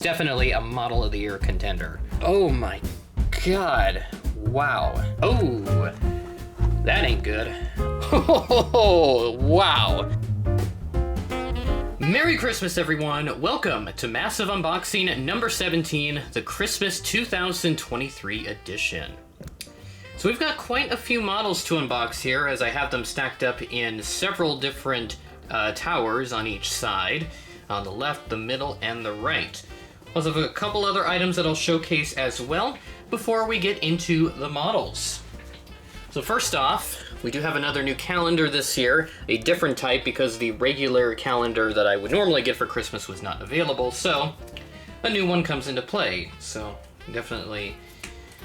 Definitely a model of the year contender. Oh my god. Wow. Oh, that ain't good. Oh, wow. Merry Christmas, everyone. Welcome to Massive Unboxing number 17, the Christmas 2023 edition. So we've got quite a few models to unbox here, as I have them stacked up in several different towers on each side, on the left, the middle, and the right. Plus, I have a couple other items that I'll showcase as well before we get into the models. So first off, we do have another new calendar this year, a different type because the regular calendar that I would normally get for Christmas was not available, so a new one comes into play. So definitely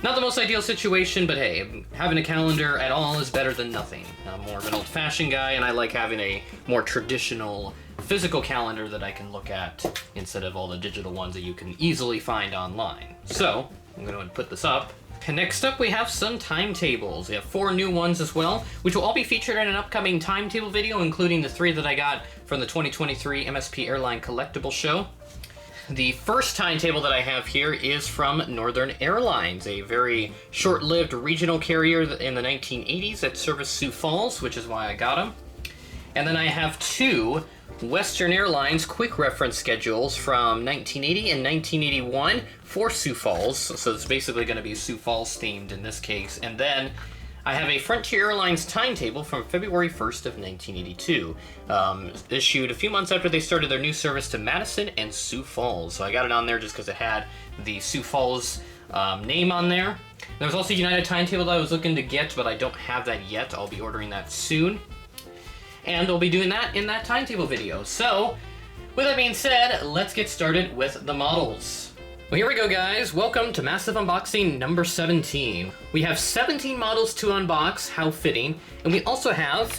not the most ideal situation, but hey, having a calendar at all is better than nothing. I'm more of an old-fashioned guy, and I like having a more traditional physical calendar that I can look at instead of all the digital ones that you can easily find online. So I'm going to put this up. And next up we have some timetables. We have 4 new ones as well, which will all be featured in an upcoming timetable video, including the 3 that I got from the 2023 MSP Airline Collectible Show. The first timetable that I have here is from Northern Airlines, a very short-lived regional carrier in the 1980s that serviced Sioux Falls, which is why I got them. And then I have 2 Western Airlines quick reference schedules from 1980 and 1981 for Sioux Falls. So it's basically going to be Sioux Falls themed in this case. And then I have a Frontier Airlines timetable from February 1st of 1982, issued a few months after they started their new service to Madison and Sioux Falls. So I got it on there just because it had the Sioux Falls name on there. There was also a United timetable that I was looking to get, but I don't have that yet. I'll be ordering that soon. And we'll be doing that in that timetable video. So, with that being said, let's get started with the models. Well, here we go, guys. Welcome to Massive Unboxing number 17. We have 17 models to unbox, how fitting, and we also have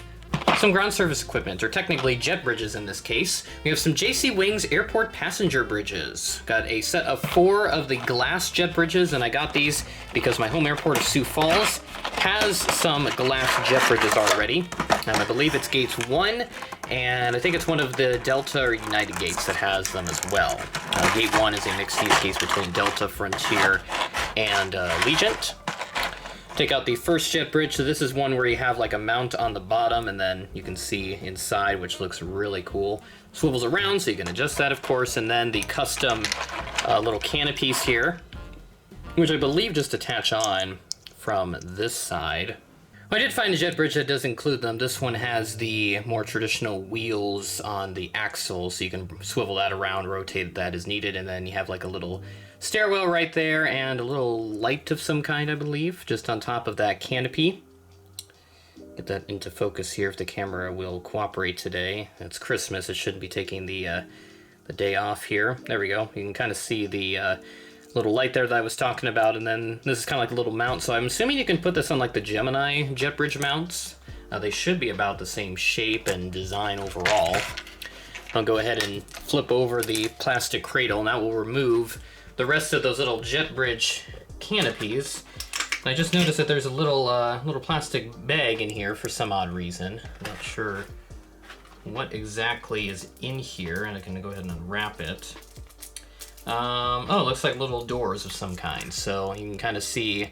some ground service equipment, or technically jet bridges in this case. We have some JC Wings airport passenger bridges. Got a set of 4 of the glass jet bridges, and I got these because my home airport of Sioux Falls has some glass jet bridges already. I believe it's gates 1, and I think it's one of the Delta or United gates that has them as well. Gate 1 is a mixed use case between Delta, Frontier, and Allegiant. Take out the first jet bridge. So this is one where you have like a mount on the bottom, and then you can see inside, which looks really cool. Swivels around, so you can adjust that, of course, and then the custom little canopies here, which I believe just attach on from this side. I did find a jet bridge that does include them. This one has the more traditional wheels on the axle, so you can swivel that around, rotate that as needed, and then you have like a little stairwell right there and a little light of some kind, I believe, just on top of that canopy. Get that into focus here if the camera will cooperate today. It's Christmas, it shouldn't be taking the day off here. There we go. You can kind of see the little light there that I was talking about, and then this is kind of like a little mount, so I'm assuming you can put this on like the Gemini jet bridge mounts. They should be about the same shape and design overall. I'll go ahead and flip over the plastic cradle, and that will remove the rest of those little jet bridge canopies. And I just noticed that there's a little plastic bag in here for some odd reason. I'm not sure what exactly is in here, and I can go ahead and unwrap it. Oh, it looks like little doors of some kind, so you can kind of see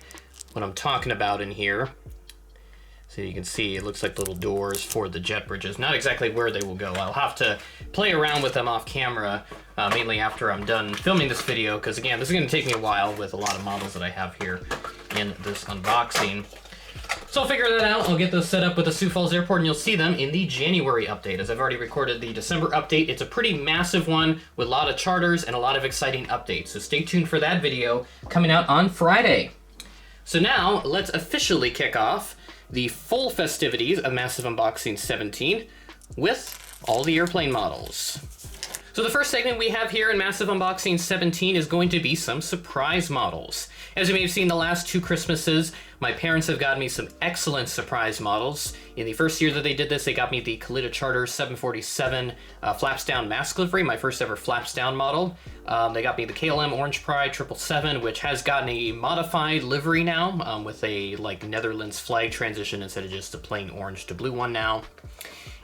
what I'm talking about in here. So you can see it looks like little doors for the jet bridges. Not exactly where they will go. I'll have to play around with them off camera, mainly after I'm done filming this video, because again, this is going to take me a while with a lot of models that I have here in this unboxing. So I'll figure that out. I'll get those set up with the Sioux Falls Airport, and you'll see them in the January update. As I've already recorded the December update, it's a pretty massive one with a lot of charters and a lot of exciting updates. So stay tuned for that video coming out on Friday. So now let's officially kick off the full festivities of Massive Unboxing 17 with all the airplane models. So the first segment we have here in Massive Unboxing 17 is going to be some surprise models. As you may have seen the last 2 Christmases, my parents have gotten me some excellent surprise models. In the first year that they did this, they got me the Kalitta Charter 747 flaps down mask livery, my first ever flaps down model. They got me the KLM Orange Pride 777, which has gotten a modified livery now, with a like Netherlands flag transition instead of just a plain orange to blue one now.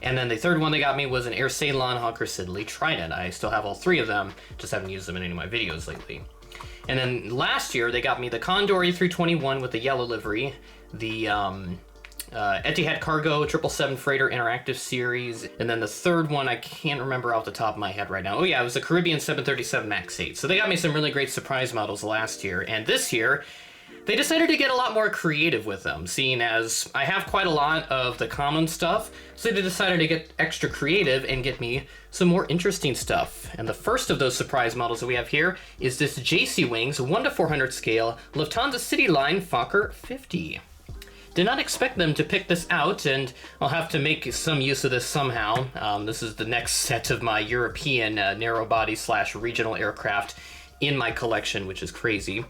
And then the third one they got me was an Air Ceylon Hawker Siddeley Trident. I still have all three of them, just haven't used them in any of my videos lately. And then last year they got me the Condor A321 with the yellow livery, the Etihad Cargo 777 Freighter Interactive Series, and then the third one I can't remember off the top of my head right now. Oh yeah, it was the Caribbean 737 MAX 8. So they got me some really great surprise models last year, and this year they decided to get a lot more creative with them, seeing as I have quite a lot of the common stuff, so they decided to get extra creative and get me some more interesting stuff. And the first of those surprise models that we have here is this JC Wings 1:400 scale Lufthansa City Line Fokker 50. Did not expect them to pick this out, and I'll have to make some use of this somehow. This is the next set of my European narrow body / regional aircraft in my collection, which is crazy.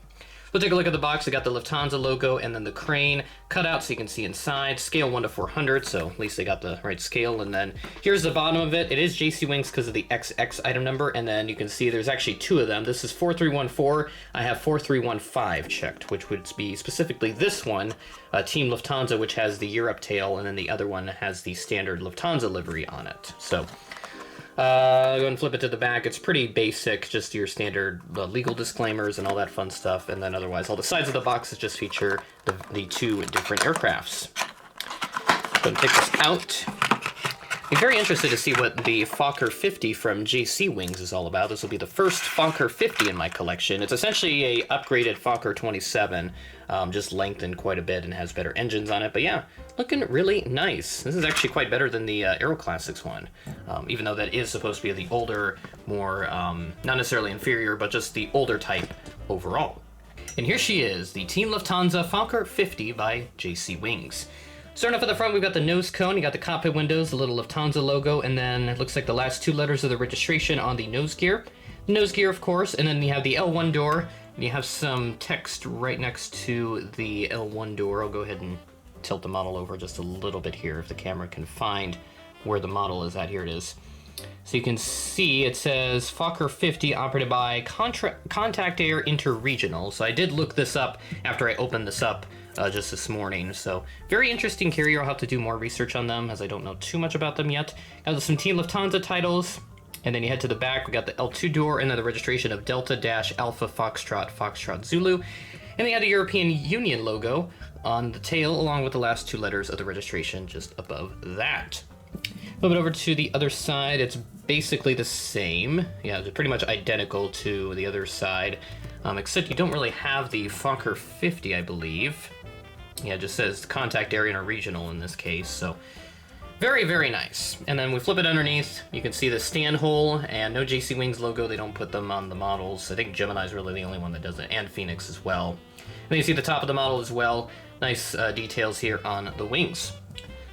We'll take a look at the box. I got the Lufthansa logo and then the crane cut out so you can see inside. Scale 1:400, so at least they got the right scale. And then here's the bottom of it. It is JC Wings because of the XX item number, and then you can see there's actually two of them. This is 4314. I have 4315 checked, which would be specifically this one, Team Lufthansa, which has the Europe tail, and then the other one has the standard Lufthansa livery on it. So go ahead and flip it to the back. It's pretty basic, just your standard legal disclaimers and all that fun stuff. And then otherwise, all the sides of the boxes just feature the two different aircrafts. Go ahead and take this out. I'm very interested to see what the Fokker 50 from JC Wings is all about. This will be the first Fokker 50 in my collection. It's essentially a upgraded Fokker 27, just lengthened quite a bit and has better engines on it. But yeah, looking really nice. This is actually quite better than the Aero Classics one, even though that is supposed to be the older, more, not necessarily inferior, but just the older type overall. And here she is, the Team Lufthansa Fokker 50 by JC Wings. Starting off at the front, we've got the nose cone, you got the cockpit windows, the little Lufthansa logo, and then it looks like the last two letters of the registration on the nose gear. Nose gear, of course, and then you have the L1 door, and you have some text right next to the L1 door. I'll go ahead and tilt the model over just a little bit here if the camera can find where the model is at. Here it is. So you can see it says Fokker 50 operated by Contact Air Interregional. So I did look this up after I opened this up just this morning. So very interesting carrier. I'll have to do more research on them as I don't know too much about them yet. Got some Team Lufthansa titles. And then you head to the back, we got the L2 door and then the registration of Delta-Alpha Foxtrot Zulu. And then you have the European Union logo on the tail along with the last two letters of the registration just above that. Flip it over to the other side, it's basically the same. Yeah, it's pretty much identical to the other side, except you don't really have the Fokker 50, I believe. Yeah, it just says Contact Air Interregional in this case, so very, very nice. And then we flip it underneath, you can see the stand hole and no JC Wings logo. They don't put them on the models. I think Gemini is really the only one that does it, and Phoenix as well. And then you see the top of the model as well. Nice details here on the wings.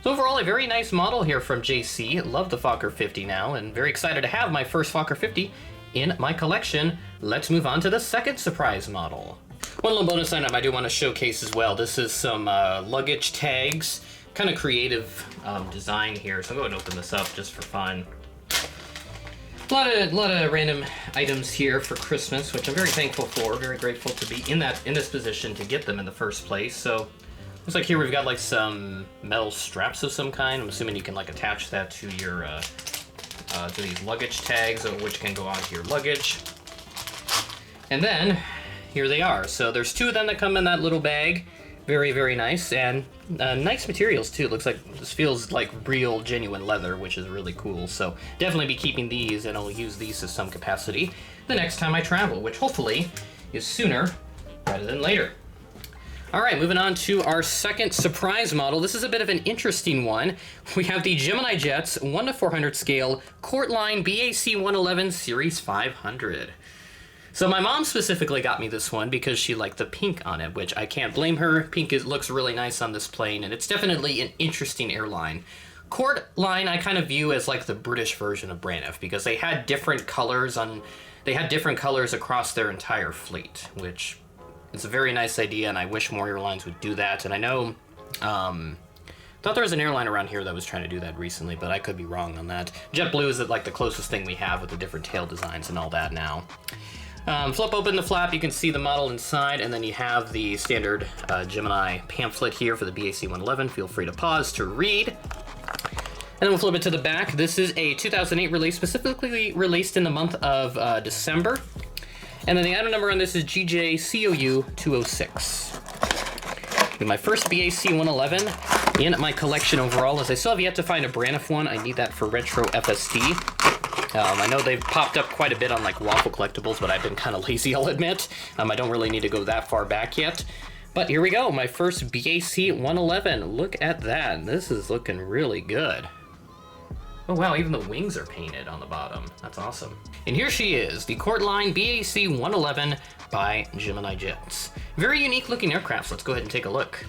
So overall, a very nice model here from JC. Love the Fokker 50 now, and very excited to have my first Fokker 50 in my collection. Let's move on to the second surprise model. One little bonus item I do want to showcase as well. This is some luggage tags. Kind of creative design here, so I'm going to open this up just for fun. A lot of random items here for Christmas, which I'm very thankful for. Very grateful to be in this position to get them in the first place. So looks like here we've got like some metal straps of some kind. I'm assuming you can like attach that to your to these luggage tags, which can go onto your luggage. And then here they are. So there's two of them that come in that little bag. Very, very nice, and nice materials too. Looks like this feels like real, genuine leather, which is really cool. So definitely be keeping these, and I'll use these to some capacity the next time I travel, which hopefully is sooner rather than later. All right, moving on to our second surprise model. This is a bit of an interesting one. We have the Gemini Jets 1:400 scale Courtline BAC 111 Series 500. So my mom specifically got me this one because she liked the pink on it, which I can't blame her. Pink looks really nice on this plane, and it's definitely an interesting airline. Courtline I kind of view as like the British version of Braniff because they had different colors across their entire fleet, which is a very nice idea, and I wish more airlines would do that. And I know, thought there was an airline around here that was trying to do that recently, but I could be wrong on that. JetBlue is like the closest thing we have with the different tail designs and all that now. Flip open the flap, you can see the model inside, and then you have the standard Gemini pamphlet here for the BAC 111. Feel free to pause to read. And then we'll flip it to the back. This is a 2008 release, specifically released in the month of December. And then the item number on this is GJ-COU-206. My first BAC 111 in my collection overall, as I still have yet to find a Braniff one. I need that for retro FSD. I know they've popped up quite a bit on like Waffle Collectibles, but I've been kind of lazy, I'll admit. I don't really need to go that far back yet. But here we go, my first BAC 111. Look at that, this is looking really good. Oh wow, even the wings are painted on the bottom. That's awesome. And here she is, the Courtline BAC 111 by Gemini Jets. Very unique looking aircraft, so let's go ahead and take a look.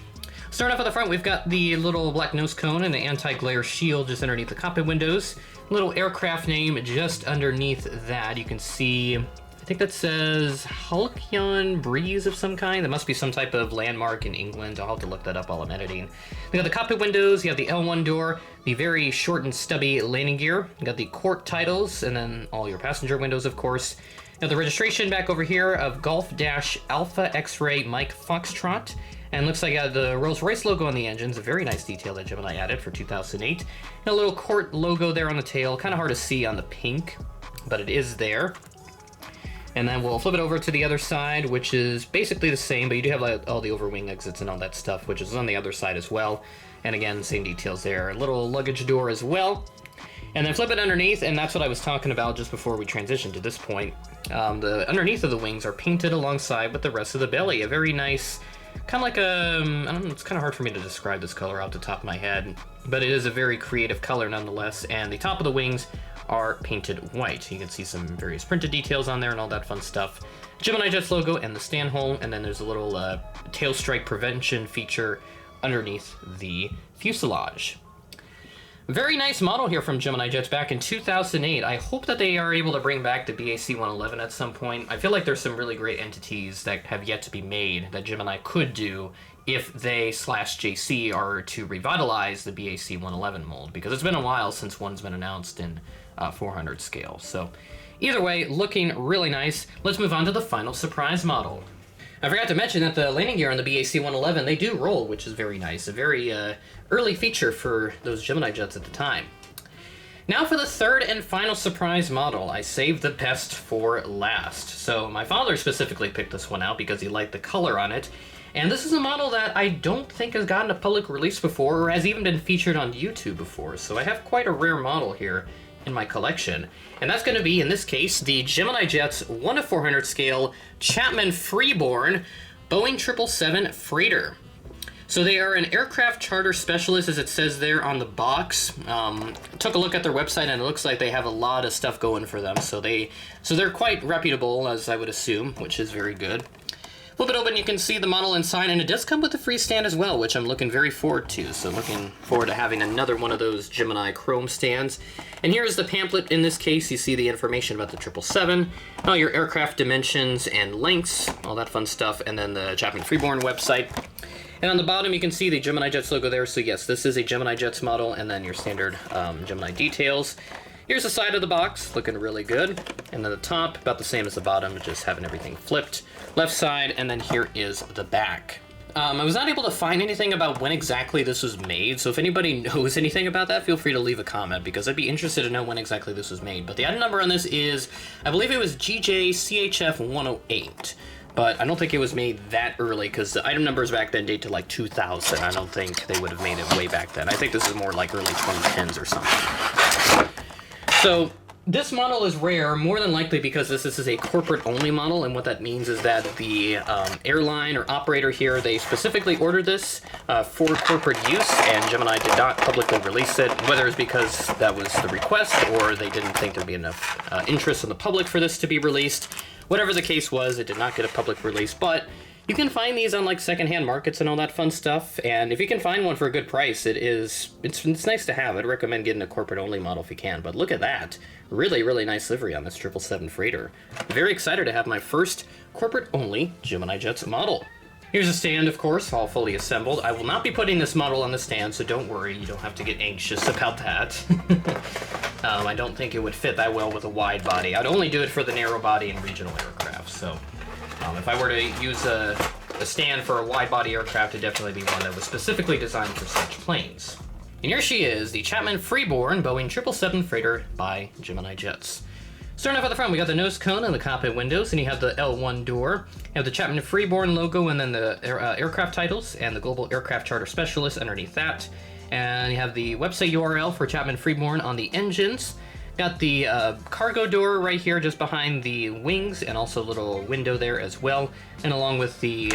Starting off at the front, we've got the little black nose cone and the anti-glare shield just underneath the cockpit windows. Little aircraft name just underneath that. You can see, I think that says Halcyon Breeze of some kind. That must be some type of landmark in England. I'll have to look that up while I'm editing. We got the cockpit windows, you have the L1 door, the very short and stubby landing gear. You got the Court titles, and then all your passenger windows, of course. Now the registration back over here of Golf-Alpha X-Ray Mike Foxtrot. And looks like the Rolls-Royce logo on the engines, a very nice detail that Gemini added for 2008. And a little Court logo there on the tail, kind of hard to see on the pink, but it is there. And then we'll flip it over to the other side, which is basically the same, but you do have like, all the overwing exits and all that stuff, which is on the other side as well. And again, same details there. A little luggage door as well. And then flip it underneath, and that's what I was talking about just before we transitioned to this point. The underneath of the wings are painted alongside with the rest of the belly. A very nice, kind of like a, I don't know, it's kind of hard for me to describe this color off the top of my head, but it is a very creative color nonetheless. And the top of the wings are painted white. You can see some various printed details on there and all that fun stuff. Gemini Jets logo and the stand hole, and then there's a little tail strike prevention feature underneath the fuselage. Very nice model here from Gemini Jets back in 2008. I hope that they are able to bring back the BAC 111 at some point. I feel like there's some really great entities that have yet to be made that Gemini could do if they / JC are to revitalize the BAC 111 mold, because it's been a while since one's been announced in 400 scale. So either way, looking really nice. Let's move on to the final surprise model. I forgot to mention that the landing gear on the BAC 111, they do roll, which is very nice. A very early feature for those Gemini Jets at the time. Now for the third and final surprise model. I saved the best for last. So my father specifically picked this one out because he liked the color on it. And this is a model that I don't think has gotten a public release before or has even been featured on YouTube before. So I have quite a rare model here in my collection, and that's going to be, in this case, the Gemini Jets 1/400 scale Chapman Freeborn Boeing 777 freighter. So they are an aircraft charter specialist, as it says there on the box. Took a look at their website, and it looks like they have a lot of stuff going for them. So they're quite reputable, as I would assume, which is very good. Flip it open, you can see the model inside, and it does come with a free stand as well, which I'm looking very forward to. So looking forward to having another one of those Gemini Chrome stands. And here is the pamphlet. In this case, you see the information about the 777, all your aircraft dimensions and lengths, all that fun stuff, and then the Chapman Freeborn website. And on the bottom, you can see the Gemini Jets logo there. So yes, this is a Gemini Jets model, and then your standard Gemini details. Here's the side of the box, looking really good. And then the top, about the same as the bottom, just having everything flipped. Left side, and then here is the back. I was not able to find anything about when exactly this was made, so if anybody knows anything about that, feel free to leave a comment, because I'd be interested to know when exactly this was made. But the item number on this is, I believe it was GJCHF108. But I don't think it was made that early, because the item numbers back then date to like 2000. I don't think they would have made it way back then. I think this is more like early 2010s or something. So this model is rare, more than likely because this is a corporate-only model, and what that means is that the airline or operator here, they specifically ordered this for corporate use, and Gemini did not publicly release it, whether it's because that was the request or they didn't think there'd be enough interest in the public for this to be released. Whatever the case was, it did not get a public release, but you can find these on like secondhand markets and all that fun stuff, and if you can find one for a good price, it's nice to have. I'd recommend getting a corporate-only model if you can, but look at that. Really, really nice livery on this 777 freighter. Very excited to have my first corporate-only Gemini Jets model. Here's a stand, of course, all fully assembled. I will not be putting this model on the stand, so don't worry, you don't have to get anxious about that. I don't think it would fit that well with a wide body. I'd only do it for the narrow body and regional aircraft, so if I were to use a stand for a wide body aircraft, it'd definitely be one that was specifically designed for such planes. And here she is, the Chapman Freeborn Boeing 777 freighter by Gemini Jets. Starting off at the front, we got the nose cone and the cockpit windows, and you have the L1 door. You have the Chapman Freeborn logo, and then the aircraft titles, and the Global Aircraft Charter Specialist underneath that. And you have the website URL for Chapman Freeborn on the engines. Got the cargo door right here just behind the wings, and also a little window there as well. And along with the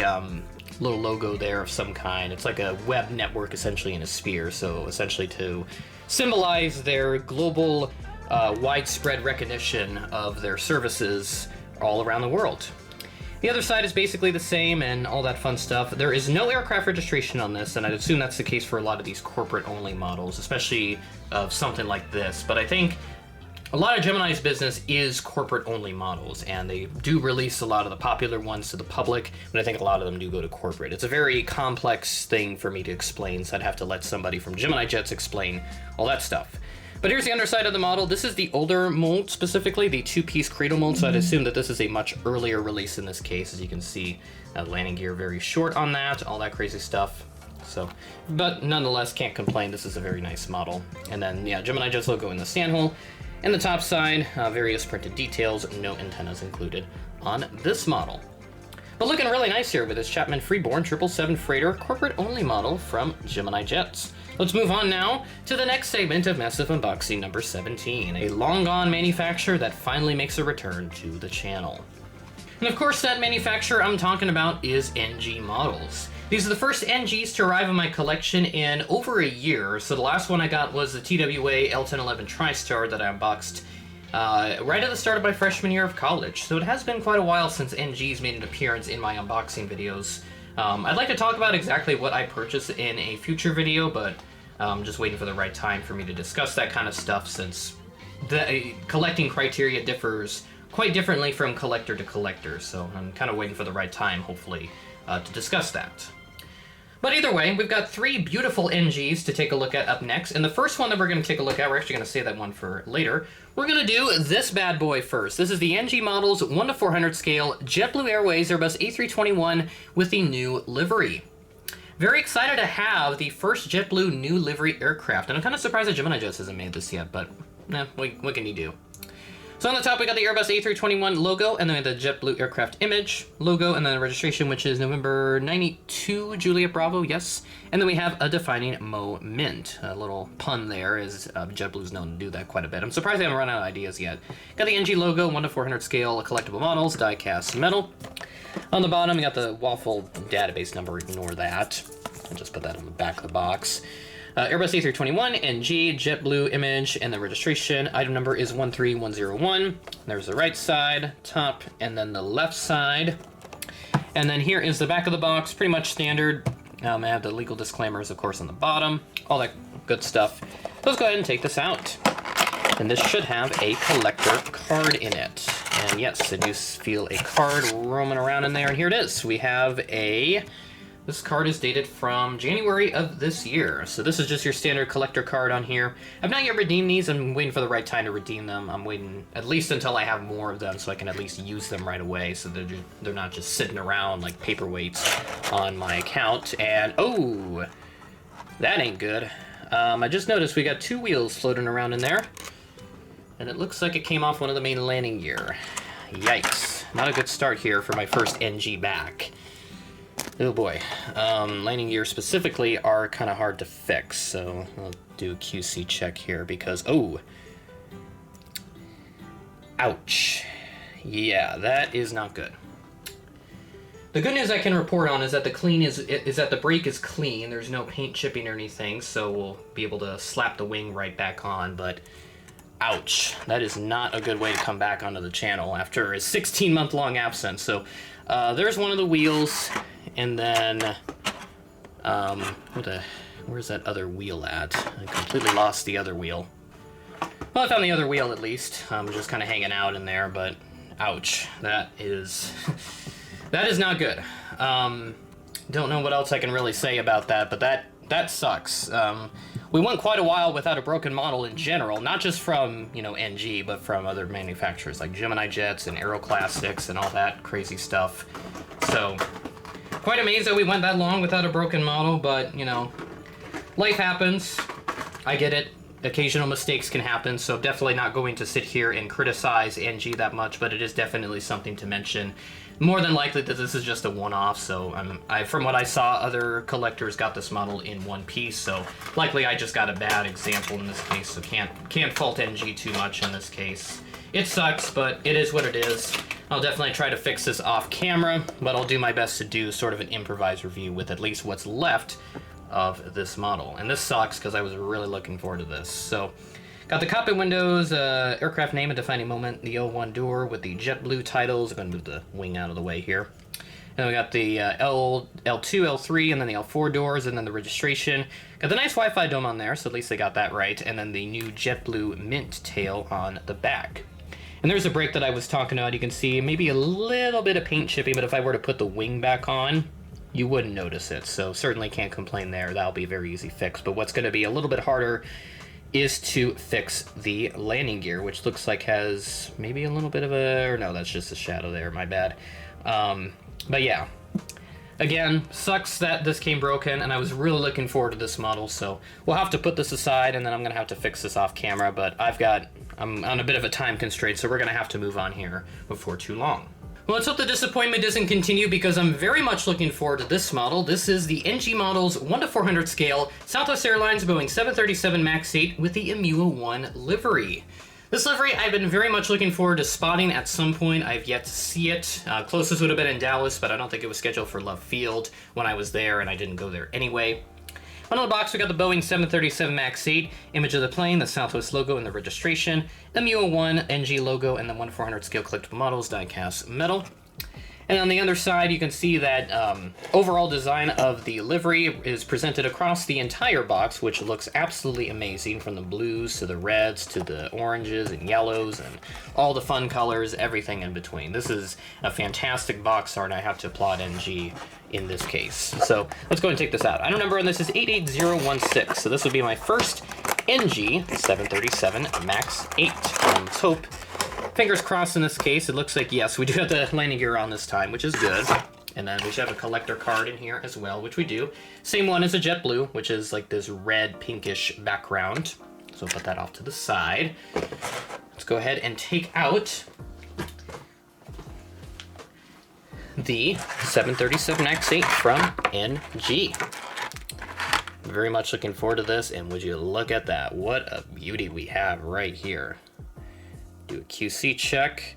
little logo there of some kind. It's like a web network essentially in a sphere, so essentially to symbolize their global widespread recognition of their services all around the world. The other side is basically the same and all that fun stuff. There is no aircraft registration on this, and I'd assume that's the case for a lot of these corporate-only models, especially of something like this. But I think a lot of Gemini's business is corporate-only models, and they do release a lot of the popular ones to the public, but I think a lot of them do go to corporate. It's a very complex thing for me to explain, so I'd have to let somebody from Gemini Jets explain all that stuff. But here's the underside of the model. This is the older mold, specifically the two-piece cradle mold, so I'd assume that this is a much earlier release in this case. As you can see, landing gear very short on that, all that crazy stuff. So, but nonetheless, can't complain. This is a very nice model. And then, yeah, Gemini Jets logo in the stand hole. And the top side, various printed details, no antennas included on this model. But looking really nice here with this Chapman Freeborn 777 freighter corporate-only model from Gemini Jets. Let's move on now to the next segment of Massive Unboxing number 17, a long-gone manufacturer that finally makes a return to the channel. And of course, that manufacturer I'm talking about is NG Models. These are the first NGs to arrive in my collection in over a year. So the last one I got was the TWA L1011 TriStar that I unboxed right at the start of my freshman year of college. So it has been quite a while since NGs made an appearance in my unboxing videos. I'd like to talk about exactly what I purchased in a future video, but I'm just waiting for the right time for me to discuss that kind of stuff, since the collecting criteria differs quite differently from collector to collector. So I'm kind of waiting for the right time, hopefully, to discuss that. But either way, we've got three beautiful NGs to take a look at up next. And the first one that we're going to take a look at, we're actually going to save that one for later. We're going to do this bad boy first. This is the NG Models 1 to 400 scale JetBlue Airways Airbus A321 with the new livery. Very excited to have the first JetBlue new livery aircraft. And I'm kind of surprised that Gemini Jets hasn't made this yet, but what can you do? So on the top, we got the Airbus A321 logo, and then the JetBlue aircraft image logo, and then the registration, which is November 92, Juliet Bravo, yes. And then we have a defining moment. A little pun there, as JetBlue's known to do that quite a bit. I'm surprised they haven't run out of ideas yet. Got the NG logo, 1 to 400 scale collectible models, die-cast metal. On the bottom, we got the waffle database number, ignore that. I'll just put that on the back of the box. Airbus A321, NG, JetBlue image, and the registration. Item number is 13101. There's the right side, top, and then the left side. And then here is the back of the box, pretty much standard. I have the legal disclaimers, of course, on the bottom. All that good stuff. Let's go ahead and take this out. And this should have a collector card in it. And yes, I do feel a card roaming around in there. And here it is. We have a... This card is dated from January of this year. So this is just your standard collector card on here. I've not yet redeemed these. I'm waiting for the right time to redeem them. I'm waiting at least until I have more of them so I can at least use them right away, so they're not just sitting around like paperweights on my account. And oh, that ain't good. I just noticed we got two wheels floating around in there. And it looks like it came off one of the main landing gear. Yikes. Not a good start here for my first NG back. Oh boy. Landing gear specifically are kind of hard to fix, so I'll do a QC check here because, oh. Ouch. Yeah, that is not good. The good news I can report on is that the brake is clean. There's no paint chipping or anything, so we'll be able to slap the wing right back on, but ouch. That is not a good way to come back onto the channel after a 16-month-long absence. So there's one of the wheels, and then where's that other wheel at? I completely lost the other wheel. Well, I found the other wheel at least. Just kind of hanging out in there, but ouch. That is that is not good. Don't know what else I can really say about that, but that sucks. We went quite a while without a broken model in general, not just from, NG, but from other manufacturers like Gemini Jets and Aeroclassics and all that crazy stuff. So, quite amazed that we went that long without a broken model, but, life happens. I get it. Occasional mistakes can happen, so definitely not going to sit here and criticize NG that much, but it is definitely something to mention. More than likely that this is just a one-off, so from what I saw, other collectors got this model in one piece, so likely I just got a bad example in this case, so can't fault NG too much in this case. It sucks, but it is what it is. I'll definitely try to fix this off camera, but I'll do my best to do sort of an improvised review with at least what's left of this model. And this sucks because I was really looking forward to this. So, got the cockpit windows, aircraft name and defining moment, the L1 door with the JetBlue titles. I'm going to move the wing out of the way here. And we got the L2, L3, and then the L4 doors, and then the registration. Got the nice Wi-Fi dome on there, so at least they got that right. And then the new JetBlue mint tail on the back. And there's a break that I was talking about. You can see maybe a little bit of paint chipping, but if I were to put the wing back on, you wouldn't notice it, so certainly can't complain there. That'll be a very easy fix. But what's going to be a little bit harder is to fix the landing gear, which looks like has maybe a little bit of a... or no, that's just a shadow there, my bad. But yeah, again, sucks that this came broken, and I was really looking forward to this model, so we'll have to put this aside, and then I'm going to have to fix this off camera, but I'm on a bit of a time constraint, so we're going to have to move on here before too long. Well, let's hope the disappointment doesn't continue because I'm very much looking forward to this model. This is the NG Models 1 to 400 scale Southwest Airlines Boeing 737 MAX 8 with the Imua 1 livery. This livery I've been very much looking forward to spotting at some point. I've yet to see it. Closest would have been in Dallas, but I don't think it was scheduled for Love Field when I was there, and I didn't go there anyway. On the box, we got the Boeing 737 MAX 8, image of the plane, the Southwest logo, and the registration, Imua 1 NG logo, and the 1 to 400 scale collectible models, die-cast metal. And on the other side, you can see that overall design of the livery is presented across the entire box, which looks absolutely amazing, from the blues to the reds to the oranges and yellows and all the fun colors, everything in between. This is a fantastic box art, and I have to applaud NG in this case. So let's go ahead and take this out. Item number on this is 88016, so this would be my first NG 737 MAX 8. Let's hope. Fingers crossed in this case. It looks like, yes, we do have the landing gear on this time, which is good. And then we should have a collector card in here as well, which we do. Same one as a JetBlue, which is like this red pinkish background. So put that off to the side. Let's go ahead and take out the 737 MAX 8 from NG. Very much looking forward to this, and would you look at that? What a beauty we have right here. Do a QC check.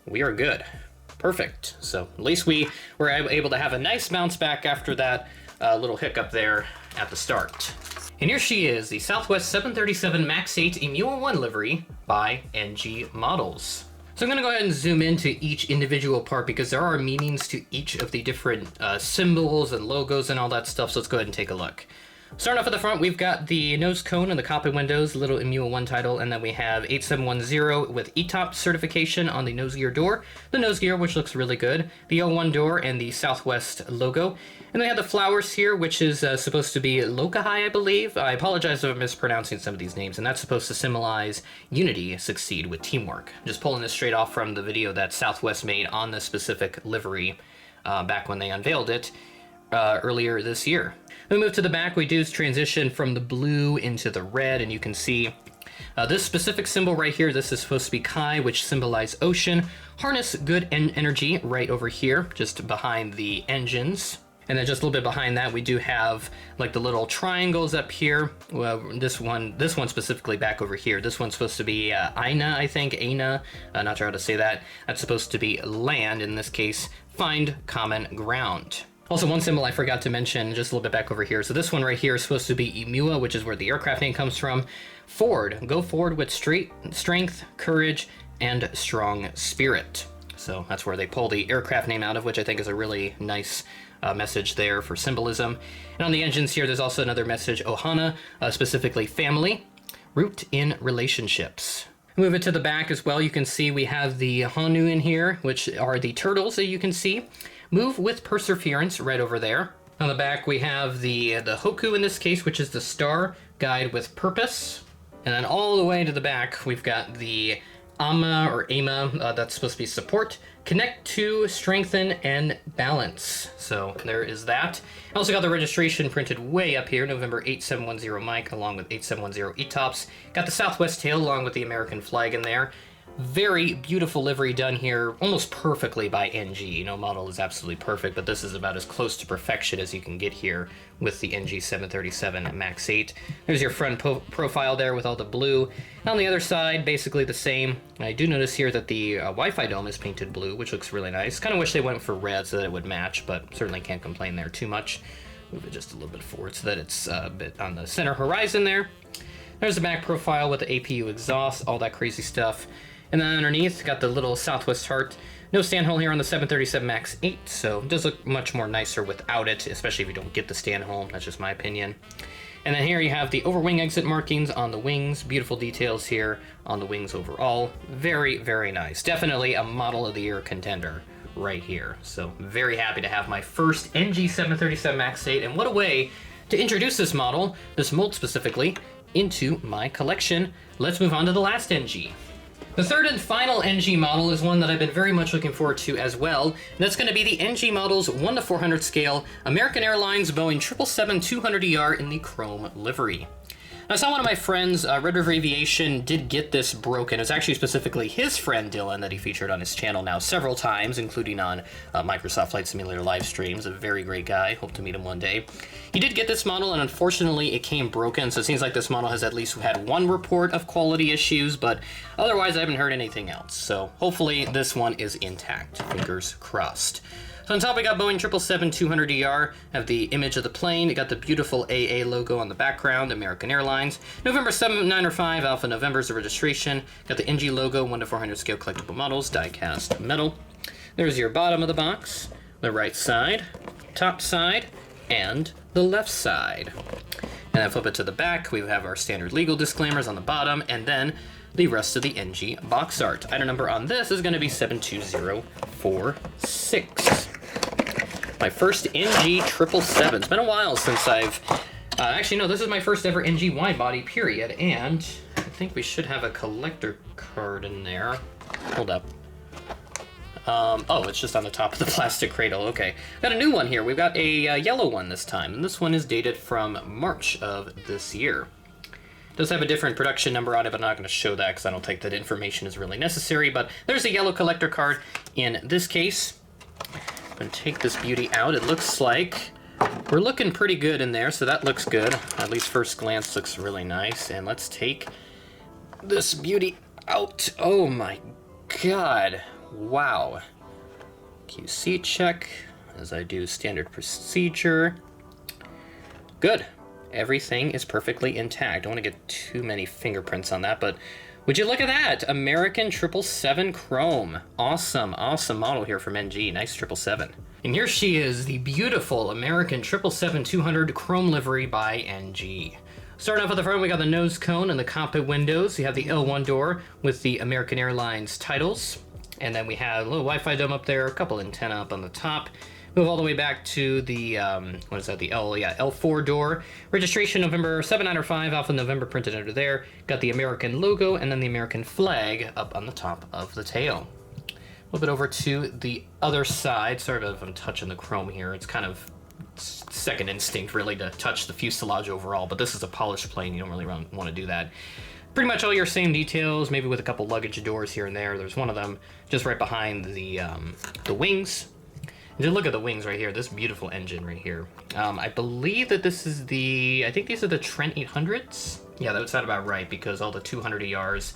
We are good. Perfect. So at least we were able to have a nice bounce back after that little hiccup there at the start. And here she is, the Southwest 737 MAX 8 Imua 1 livery by NG Models. So I'm going to go ahead and zoom into each individual part because there are meanings to each of the different symbols and logos and all that stuff, so let's go ahead and take a look. Starting off at the front, we've got the nose cone and the cockpit windows, little Imua 1 title, and then we have 8710 with ETOP certification on the nose gear door, the nose gear, which looks really good, the L1 door, and the Southwest logo. And we have the flowers here, which is supposed to be Lokahai, I believe. I apologize if I'm mispronouncing some of these names, and that's supposed to symbolize unity, succeed with teamwork. Just pulling this straight off from the video that Southwest made on this specific livery back when they unveiled it earlier this year. We move to the back, we do transition from the blue into the red, and you can see this specific symbol right here. This is supposed to be Kai, which symbolize ocean. Harness good energy right over here, just behind the engines. And then just a little bit behind that, we do have like the little triangles up here. Well, this one specifically back over here. This one's supposed to be Aina, I think. Aina, not sure how to say that. That's supposed to be land, in this case, find common ground. Also, one symbol I forgot to mention just a little bit back over here. So this one right here is supposed to be Imua, which is where the aircraft name comes from. Forward, go forward with strength, courage, and strong spirit. So that's where they pull the aircraft name out of, which I think is a really nice message there for symbolism. And on the engines here, there's also another message, Ohana, specifically family, root in relationships. Move it to the back as well. You can see we have the Honu in here, which are the turtles that you can see. Move with perseverance right over there. On the back, we have the Hoku in this case, which is the star, guide with purpose. And then all the way to the back, we've got the AMA, that's supposed to be support, connect to, strengthen, and balance. So there is that. I also got the registration printed way up here, November 8710 Mike, along with 8710 ETOPS. Got the Southwest tail along with the American flag in there. Very beautiful livery done here, almost perfectly by NG. No model is absolutely perfect, but this is about as close to perfection as you can get here with the NG 737 MAX 8. There's your front profile there with all the blue. On the other side, basically the same. I do notice here that the Wi-Fi dome is painted blue, which looks really nice. Kind of wish they went for red so that it would match, but certainly can't complain there too much. Move it just a little bit forward so that it's a bit on the center horizon there. There's the back profile with the APU exhaust, all that crazy stuff. And then underneath, got the little Southwest heart. No stand hole here on the 737 MAX 8, so it does look much more nicer without it, especially if you don't get the stand hole. That's just my opinion. And then here you have the overwing exit markings on the wings. Beautiful details here on the wings overall. Very, very nice. Definitely a model of the year contender right here. So very happy to have my first NG 737 MAX 8, and what a way to introduce this model, this mold specifically, into my collection. Let's move on to the last NG. The third and final NG model is one that I've been very much looking forward to as well, and that's going to be the NG Models 1 to 400 scale American Airlines Boeing 777-200ER in the chrome livery. I saw one of my friends, Red River Aviation, did get this broken. It was actually specifically his friend Dylan that he featured on his channel now several times, including on Microsoft Flight Simulator live streams. A very great guy. Hope to meet him one day. He did get this model, and unfortunately it came broken, so it seems like this model has at least had one report of quality issues, but otherwise I haven't heard anything else. So hopefully this one is intact. Fingers crossed. So on top we got Boeing 777-200ER, have the image of the plane, you got the beautiful AA logo on the background, American Airlines, November 795 Alpha November's the registration, got the NG logo, 1 to 400 scale collectible models, die-cast metal. There's your bottom of the box, the right side, top side, and the left side. And then flip it to the back, we have our standard legal disclaimers on the bottom, and then the rest of the NG box art. Item number on this is going to be 72046. My first NG 777. It's been a while since I've... actually, no, this is my first ever NG wide body, period. And I think we should have a collector card in there. Hold up. Oh, it's just on the top of the plastic cradle. Okay. Got a new one here. We've got a yellow one this time. And this one is dated from March of this year. It does have a different production number on it, but I'm not going to show that because I don't think that information is really necessary. But there's a yellow collector card in this case. I'm going to take this beauty out. It looks like we're looking pretty good in there, so that looks good. At least first glance looks really nice. And let's take this beauty out. Oh my god. Wow. QC check as I do standard procedure. Good. Everything is perfectly intact. Don't want to get too many fingerprints on that, but would you look at that? American 777 Chrome. Awesome, awesome model here from NG. Nice 777. And here she is, the beautiful American 777-200 Chrome livery by NG. Starting off at the front, we got the nose cone and the cockpit windows. You have the L1 door with the American Airlines titles. And then we have a little Wi-Fi dome up there, a couple antenna up on the top. Move all the way back to the, what is that, the L4 door. Registration November 795, Alpha November printed under there. Got the American logo and then the American flag up on the top of the tail. A little bit over to the other side. Sorry if I'm touching the chrome here. It's kind of second instinct, really, to touch the fuselage overall, but this is a polished plane. You don't really want to do that. Pretty much all your same details, maybe with a couple luggage doors here and there. There's one of them just right behind the wings. And just look at the wings right here, this beautiful engine right here. I believe that this is I think these are the Trent 800s. Yeah, that's not about right, because all the 200 ERs,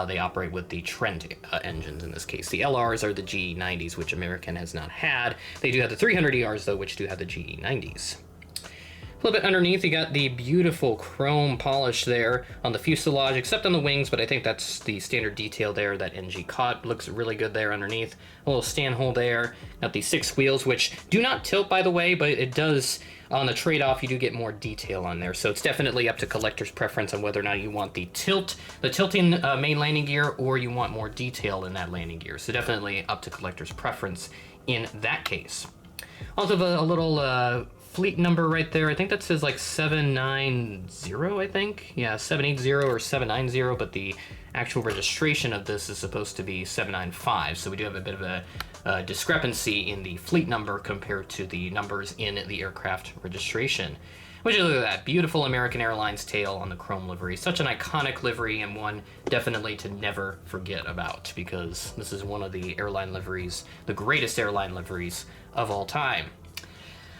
they operate with the Trent engines in this case. The LRs are the GE90s, which American has not had. They do have the 300 ERs, though, which do have the GE90s. A little bit underneath, you got the beautiful chrome polish there on the fuselage, except on the wings, but I think that's the standard detail there that NG caught. Looks really good there underneath. A little stand hole there. Got the 6 wheels, which do not tilt, by the way, but it does, on the trade-off, you do get more detail on there. So it's definitely up to collector's preference on whether or not you want the tilting main landing gear, or you want more detail in that landing gear. So definitely up to collector's preference in that case. Also, a little fleet number right there. I think that says like 790, I think. Yeah, 780 or 790, but the actual registration of this is supposed to be 795. So we do have a bit of a discrepancy in the fleet number compared to the numbers in the aircraft registration. Would you look at that beautiful American Airlines tail on the chrome livery. Such an iconic livery, and one definitely to never forget about, because this is one of the airline liveries, the greatest airline liveries of all time.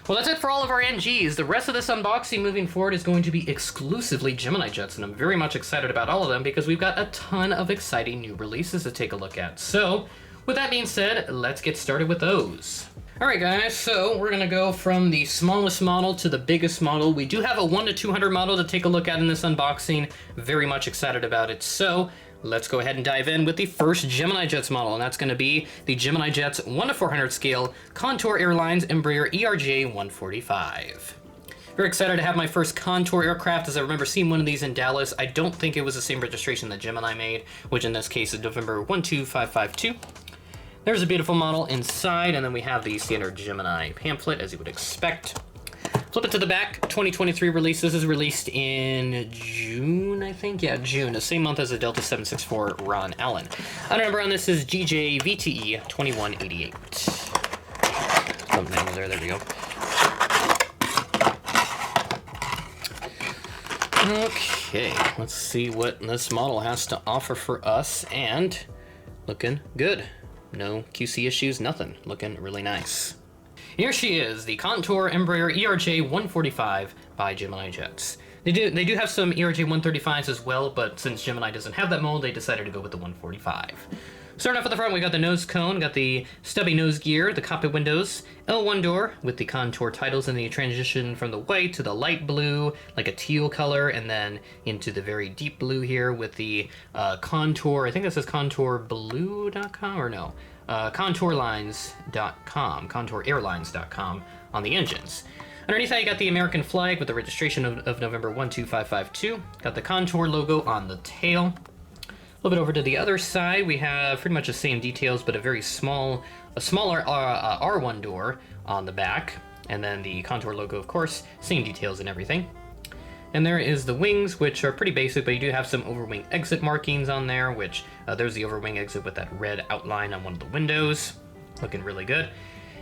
Well, that's it for all of our NGs. The rest of this unboxing moving forward is going to be exclusively Gemini jets, and I'm very much excited about all of them because we've got a ton of exciting new releases to take a look at. So, with that being said, let's get started with those. Alright guys, so we're going to go from the smallest model to the biggest model. We do have a 1 to 200 model to take a look at in this unboxing. Very much excited about it. So let's go ahead and dive in with the first Gemini Jets model, and that's going to be the Gemini Jets 1 to 400 scale Contour Airlines Embraer ERJ-145. Very excited to have my first Contour aircraft, as I remember seeing one of these in Dallas. I don't think it was the same registration that Gemini made, which in this case is November 12552. There's a beautiful model inside, and then we have the standard Gemini pamphlet, as you would expect. Flip it to the back, 2023 release. This is released in June, I think? Yeah, June, the same month as the Delta 764 Ron Allen. Item number on this is GJVTE 2188. Some names there we go. Okay, let's see what this model has to offer for us, and looking good. No QC issues, nothing. Looking really nice. Here she is, the Contour Embraer ERJ-145 by Gemini Jets. They do have some ERJ-135s as well, but since Gemini doesn't have that mold, they decided to go with the 145. Starting off at the front, we got the nose cone, got the stubby nose gear, the cockpit windows, L1 door with the Contour titles, and the transition from the white to the light blue, like a teal color, and then into the very deep blue here with the Contour, I think this is contourblue.com, or no, contourlines.com, contourairlines.com on the engines. Underneath that, you got the American flag with the registration of November 12552. Got the Contour logo on the tail. A little bit over to the other side, we have pretty much the same details, but a smaller R1 door on the back, and then the Contour logo, of course, same details and everything. And there is the wings, which are pretty basic, but you do have some overwing exit markings on there, which there's the overwing exit with that red outline on one of the windows, looking really good.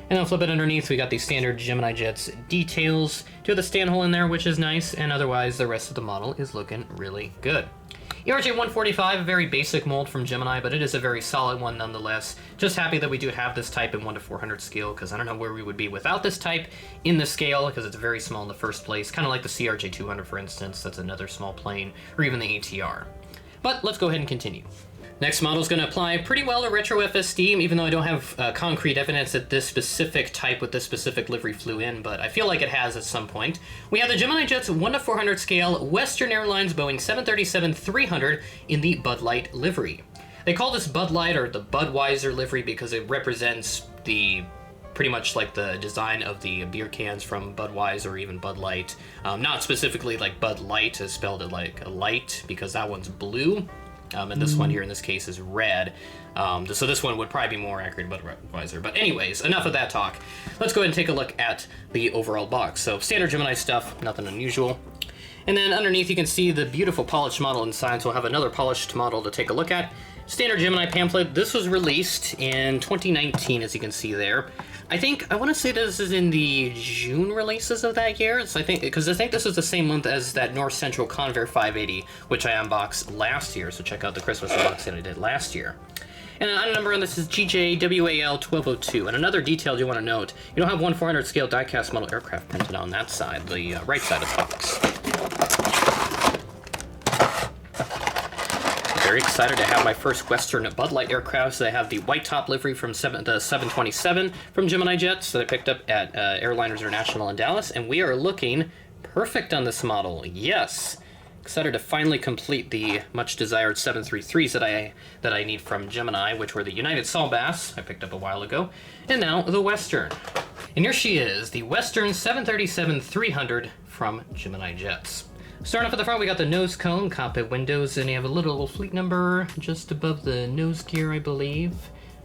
And then flip it underneath, we got the standard Gemini Jets details. Do have the stand hole in there, which is nice, and otherwise the rest of the model is looking really good. ERJ-145, a very basic mold from Gemini, but it is a very solid one nonetheless. Just happy that we do have this type in 1 to 400 scale, because I don't know where we would be without this type in the scale, because it's very small in the first place, kind of like the CRJ-200, for instance. That's another small plane, or even the ATR. But let's go ahead and continue. Next model is going to apply pretty well to retro FSD, even though I don't have concrete evidence that this specific type with this specific livery flew in, but I feel like it has at some point. We have the Gemini Jets 1 to 400 scale Western Airlines Boeing 737-300 in the Bud Light livery. They call this Bud Light or the Budweiser livery because it represents the pretty much like the design of the beer cans from Budweiser or even Bud Light. Not specifically like Bud Light is spelled it like a light because that one's blue. And this one here in this case is red. So this one would probably be more accurate about Budweiser. But anyways, enough of that talk. Let's go ahead and take a look at the overall box. So standard Gemini stuff, nothing unusual. And then underneath you can see the beautiful polished model inside, so we'll have another polished model to take a look at. Standard Gemini pamphlet. This was released in 2019, as you can see there. I want to say this is in the June releases of that year. So I think this is the same month as that North Central Convair 580, which I unboxed last year. So check out the Christmas unboxing I did last year. And item number on this is GJWAL1202. And another detail you want to note, you don't have 1/400 scale die-cast model aircraft printed on that side, the right side of the box. Very excited to have my first Western Bud Light aircraft. So I have the white top livery from the 727 from Gemini Jets that I picked up at Airliners International in Dallas, and we are looking perfect on this model. Yes, excited to finally complete the much desired 733s that I need from Gemini, which were the United Sawbass I picked up a while ago, and now the Western. And here she is, the Western 737-300 from Gemini Jets. Starting off at the front, we got the nose cone, cockpit windows, and you have a little fleet number just above the nose gear, I believe.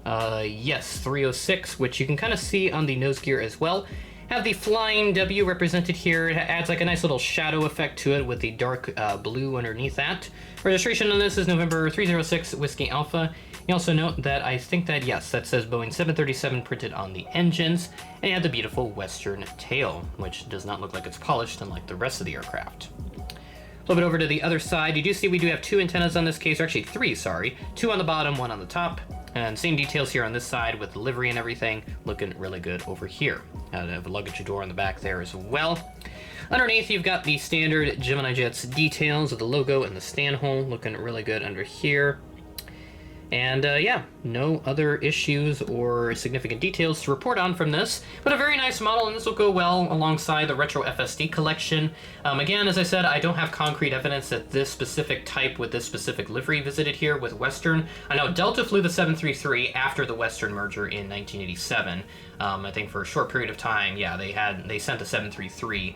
Yes, 306, which you can kind of see on the nose gear as well. Have the flying W represented here. It adds like a nice little shadow effect to it with the dark blue underneath that. Registration on this is November 306 Whiskey Alpha. You also note that I think that, yes, that says Boeing 737 printed on the engines, and you have the beautiful Western tail, which does not look like it's polished unlike the rest of the aircraft. Flip it over to the other side. You do see we do have two antennas on this case, or actually three, sorry. Two on the bottom, one on the top. And same details here on this side with the livery and everything, looking really good over here. I have a luggage door on the back there as well. Underneath, you've got the standard Gemini Jets details with the logo and the stand hole, looking really good under here. And yeah, no other issues or significant details to report on from this, but a very nice model, and this will go well alongside the retro FSD collection. Again, as I said, I don't have concrete evidence that this specific type with this specific livery visited here with Western. I know Delta flew the 733 after the Western merger in 1987. I think for a short period of time, yeah, they sent the 733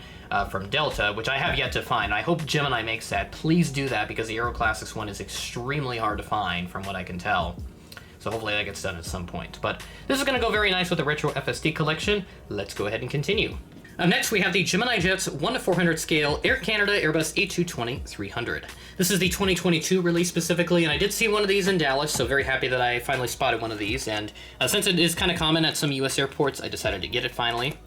from Delta, which I have yet to find. I hope Gemini makes that. Please do that, because the Aero Classics one is extremely hard to find from what I can tell. So hopefully that gets done at some point. But this is going to go very nice with the retro FSD collection. Let's go ahead and continue. Next, we have the Gemini Jets 1:400 scale Air Canada Airbus A220-300. This is the 2022 release specifically, and I did see one of these in Dallas, so very happy that I finally spotted one of these. And since it is kind of common at some US airports, I decided to get it finally.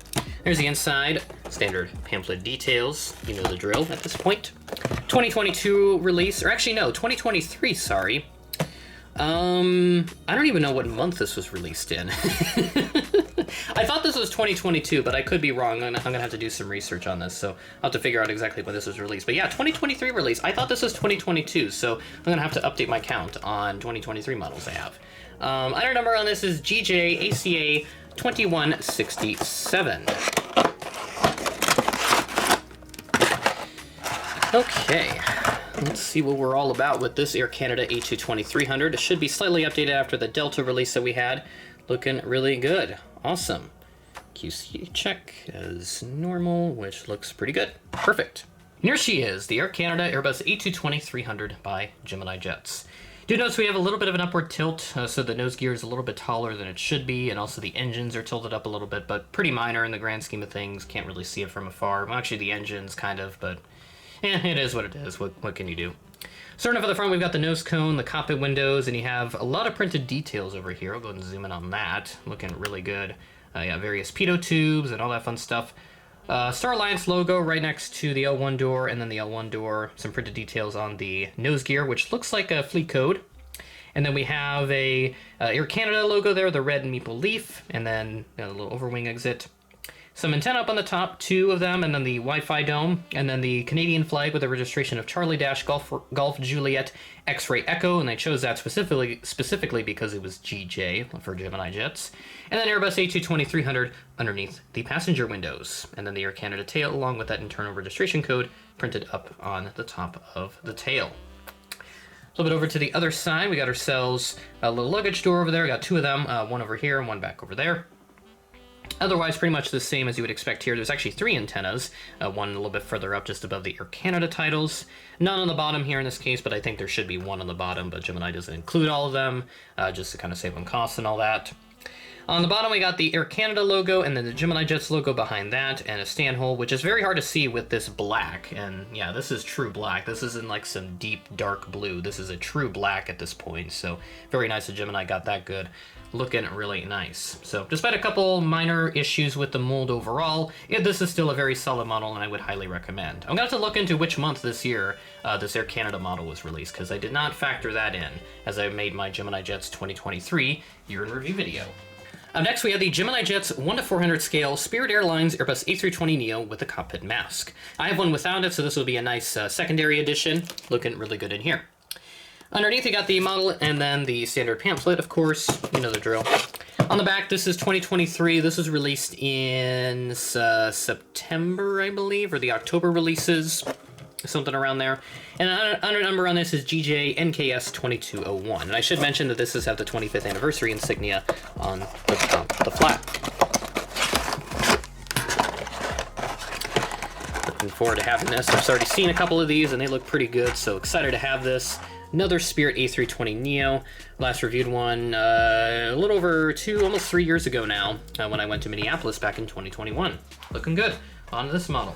There's the inside, standard pamphlet details. You know the drill at this point. 2022 release, or actually no, 2023, sorry. I don't even know what month this was released in. I thought this was 2022, but I could be wrong. I'm gonna have to do some research on this, so I'll have to figure out exactly when this was released. But yeah, 2023 release. I thought this was 2022, so I'm gonna have to update my count on 2023 models I have. Item number on this is GJ ACA 2167. Okay, let's see what we're all about with this Air Canada A220-300. It should be slightly updated after the Delta release that we had. Looking really good. Awesome. QC check as normal, which looks pretty good. Perfect. And here she is, the Air Canada Airbus A220-300 by Gemini Jets. Do notice we have a little bit of an upward tilt, so the nose gear is a little bit taller than it should be, and also the engines are tilted up a little bit, but pretty minor in the grand scheme of things. Can't really see it from afar. Well, actually, the engines kind of, but it is what it is. What can you do? Starting off at the front, we've got the nose cone, the cockpit windows, and you have a lot of printed details over here. I'll go ahead and zoom in on that. Looking really good. Yeah, various pitot tubes and all that fun stuff. Star Alliance logo right next to the L1 door, and then the L1 door. Some printed details on the nose gear, which looks like a fleet code. And then we have a Air Canada logo there, the red maple leaf, and then a little overwing exit. Some antenna up on the top, two of them, and then the Wi-Fi dome, and then the Canadian flag with a registration of Charlie Dash Golf Juliet X-Ray Echo, and they chose that specifically because it was GJ for Gemini Jets. And then Airbus A220-300 underneath the passenger windows, and then the Air Canada tail along with that internal registration code printed up on the top of the tail. Flip it over to the other side. We got ourselves a little luggage door over there. We got two of them, one over here and one back over there. Otherwise, pretty much the same as you would expect here. There's actually three antennas, one a little bit further up just above the Air Canada titles. None on the bottom here in this case, but I think there should be one on the bottom, but Gemini doesn't include all of them, just to kind of save on costs and all that. On the bottom, we got the Air Canada logo, and then the Gemini Jets logo behind that, and a stand hole, which is very hard to see with this black. And yeah, this is true black. This isn't like some deep, dark blue. This is a true black at this point, so very nice that Gemini got that good. Looking really nice. So despite a couple minor issues with the mold overall, yeah, this is still a very solid model, and I would highly recommend. I'm going to have to look into which month this year this Air Canada model was released, because I did not factor that in as I made my Gemini Jets 2023 year in review video. Up next, we have the Gemini Jets 1:400 scale Spirit Airlines Airbus A330neo with a cockpit mask. I have one without it, so this will be a nice secondary edition. Looking really good in here. Underneath, you got the model and then the standard pamphlet, of course. You know the drill. On the back, this is 2023. This was released in September, I believe, or the October releases. Something around there. And under number on this is GJ NKS 2201. And I should mention that this is at the 25th anniversary insignia on the top of the flap. Looking forward to having this. I've already seen a couple of these and they look pretty good, so excited to have this. Another Spirit A320neo. Last reviewed one a little over almost 3 years ago now, when I went to Minneapolis back in 2021. Looking good. On to this model.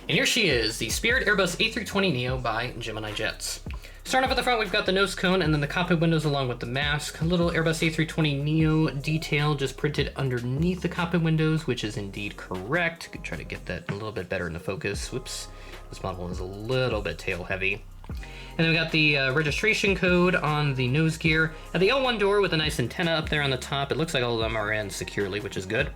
And here she is, the Spirit Airbus A320neo by Gemini Jets. Starting off at the front, we've got the nose cone and then the cockpit windows along with the mask. A little Airbus A320neo detail just printed underneath the cockpit windows, which is indeed correct. Could try to get that a little bit better into focus. Whoops, this model is a little bit tail heavy. And then we got the registration code on the nose gear. And the L1 door with a nice antenna up there on the top. It looks like all of them are in securely, which is good.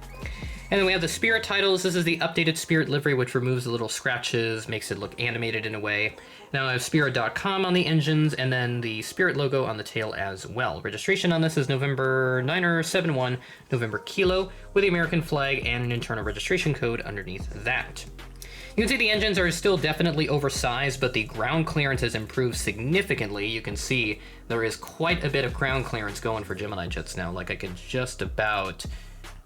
And then we have the Spirit titles. This is the updated Spirit livery, which removes the little scratches, makes it look animated in a way. Now I have Spirit.com on the engines, and then the Spirit logo on the tail as well. Registration on this is November 9er71, November Kilo, with the American flag and an internal registration code underneath that. You can see the engines are still definitely oversized, but the ground clearance has improved significantly. You can see there is quite a bit of ground clearance going for Gemini Jets now. Like I can just about...